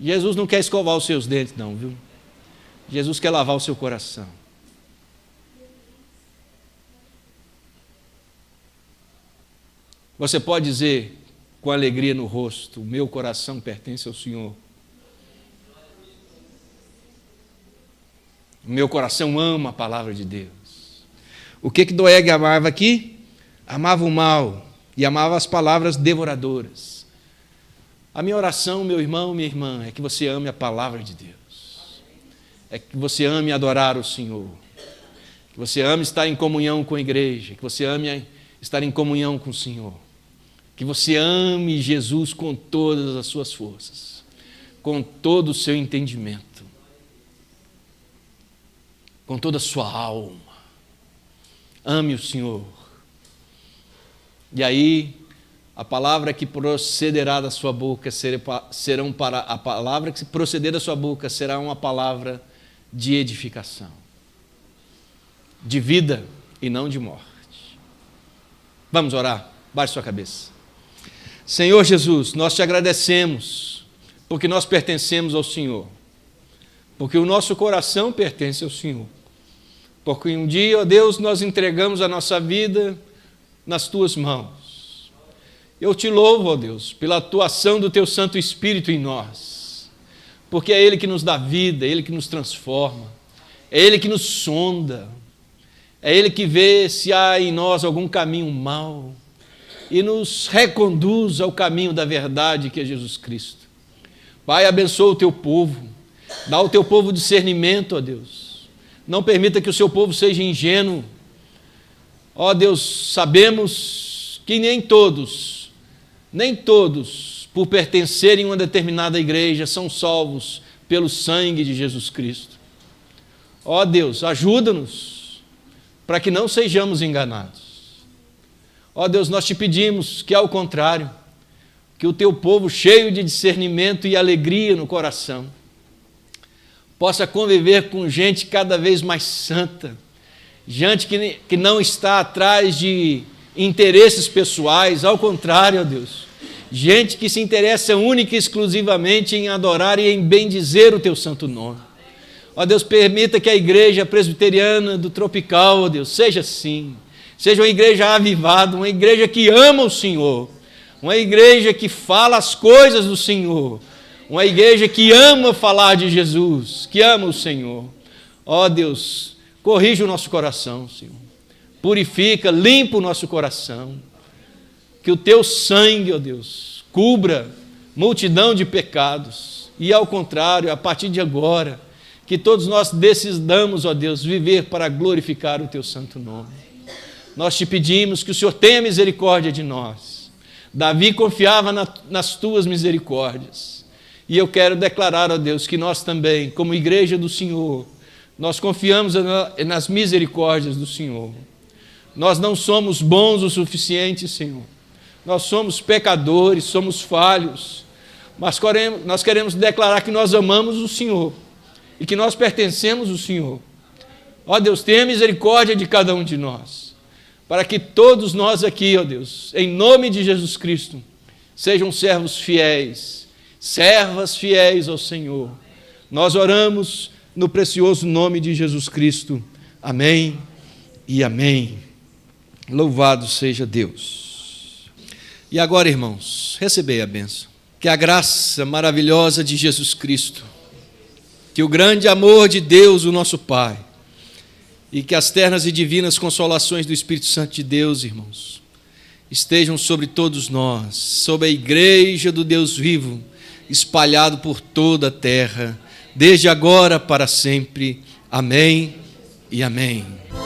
Jesus não quer escovar os seus dentes, não, viu? Jesus quer lavar o seu coração. Você pode dizer com alegria no rosto: o meu coração pertence ao Senhor. O meu coração ama a palavra de Deus. O que Doeg amava aqui? Amava o mal e amava as palavras devoradoras. A minha oração, meu irmão, minha irmã, é que você ame a palavra de Deus. É que você ame adorar o Senhor. Que você ame estar em comunhão com a igreja. Que você ame estar em comunhão com o Senhor. Que você ame Jesus com todas as suas forças. Com todo o seu entendimento. Com toda a sua alma. Ame o Senhor. E aí, a palavra que procederá da sua boca a palavra que proceder da sua boca será uma palavra de edificação, de vida e não de morte. Vamos orar? Baixe sua cabeça. Senhor Jesus, nós te agradecemos porque nós pertencemos ao Senhor, porque o nosso coração pertence ao Senhor, porque um dia, ó Deus, nós entregamos a nossa vida nas tuas mãos. Eu te louvo, ó Deus, pela atuação do teu Santo Espírito em nós, porque é Ele que nos dá vida, é Ele que nos transforma, é Ele que nos sonda, é Ele que vê se há em nós algum caminho mau e nos reconduz ao caminho da verdade, que é Jesus Cristo. Pai, abençoa o teu povo, dá ao teu povo discernimento, ó Deus. Não permita que o seu povo seja ingênuo. Ó Deus, sabemos que nem todos, por pertencerem a uma determinada igreja, são salvos pelo sangue de Jesus Cristo. Ó Deus, ajuda-nos para que não sejamos enganados. Ó Deus, nós te pedimos que, ao contrário, que o teu povo, cheio de discernimento e alegria no coração, possa conviver com gente cada vez mais santa, gente que não está atrás de interesses pessoais, ao contrário, ó Deus, gente que se interessa única e exclusivamente em adorar e em bendizer o teu santo nome. Ó Deus, permita que a igreja presbiteriana do Tropical, ó Deus, seja assim, seja uma igreja avivada, uma igreja que ama o Senhor, uma igreja que fala as coisas do Senhor, uma igreja que ama falar de Jesus, que ama o Senhor. Ó Deus, corrige o nosso coração, Senhor. Purifica, limpa o nosso coração. Que o teu sangue, ó Deus, cubra multidão de pecados. E ao contrário, a partir de agora, que todos nós decidamos, ó Deus, viver para glorificar o teu santo nome. Nós te pedimos que o Senhor tenha misericórdia de nós. Davi confiava nas tuas misericórdias. E eu quero declarar, ó Deus, que nós também, como igreja do Senhor, nós confiamos nas misericórdias do Senhor. Nós não somos bons o suficiente, Senhor. Nós somos pecadores, somos falhos, mas nós queremos declarar que nós amamos o Senhor e que nós pertencemos ao Senhor. Ó Deus, tenha misericórdia de cada um de nós. para que todos nós aqui, ó Deus, em nome de Jesus Cristo, sejam servos fiéis, servas fiéis ao Senhor. Nós oramos no precioso nome de Jesus Cristo. Amém e amém. Louvado seja Deus. E agora, irmãos, recebei a bênção. Que a graça maravilhosa de Jesus Cristo, que o grande amor de Deus, o nosso Pai, e que as ternas e divinas consolações do Espírito Santo de Deus, irmãos, estejam sobre todos nós, sobre a igreja do Deus vivo, espalhado por toda a terra, desde agora para sempre. Amém e amém.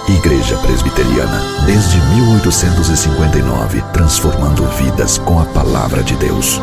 Igreja Presbiteriana, desde 1859, transformando vidas com a palavra de Deus.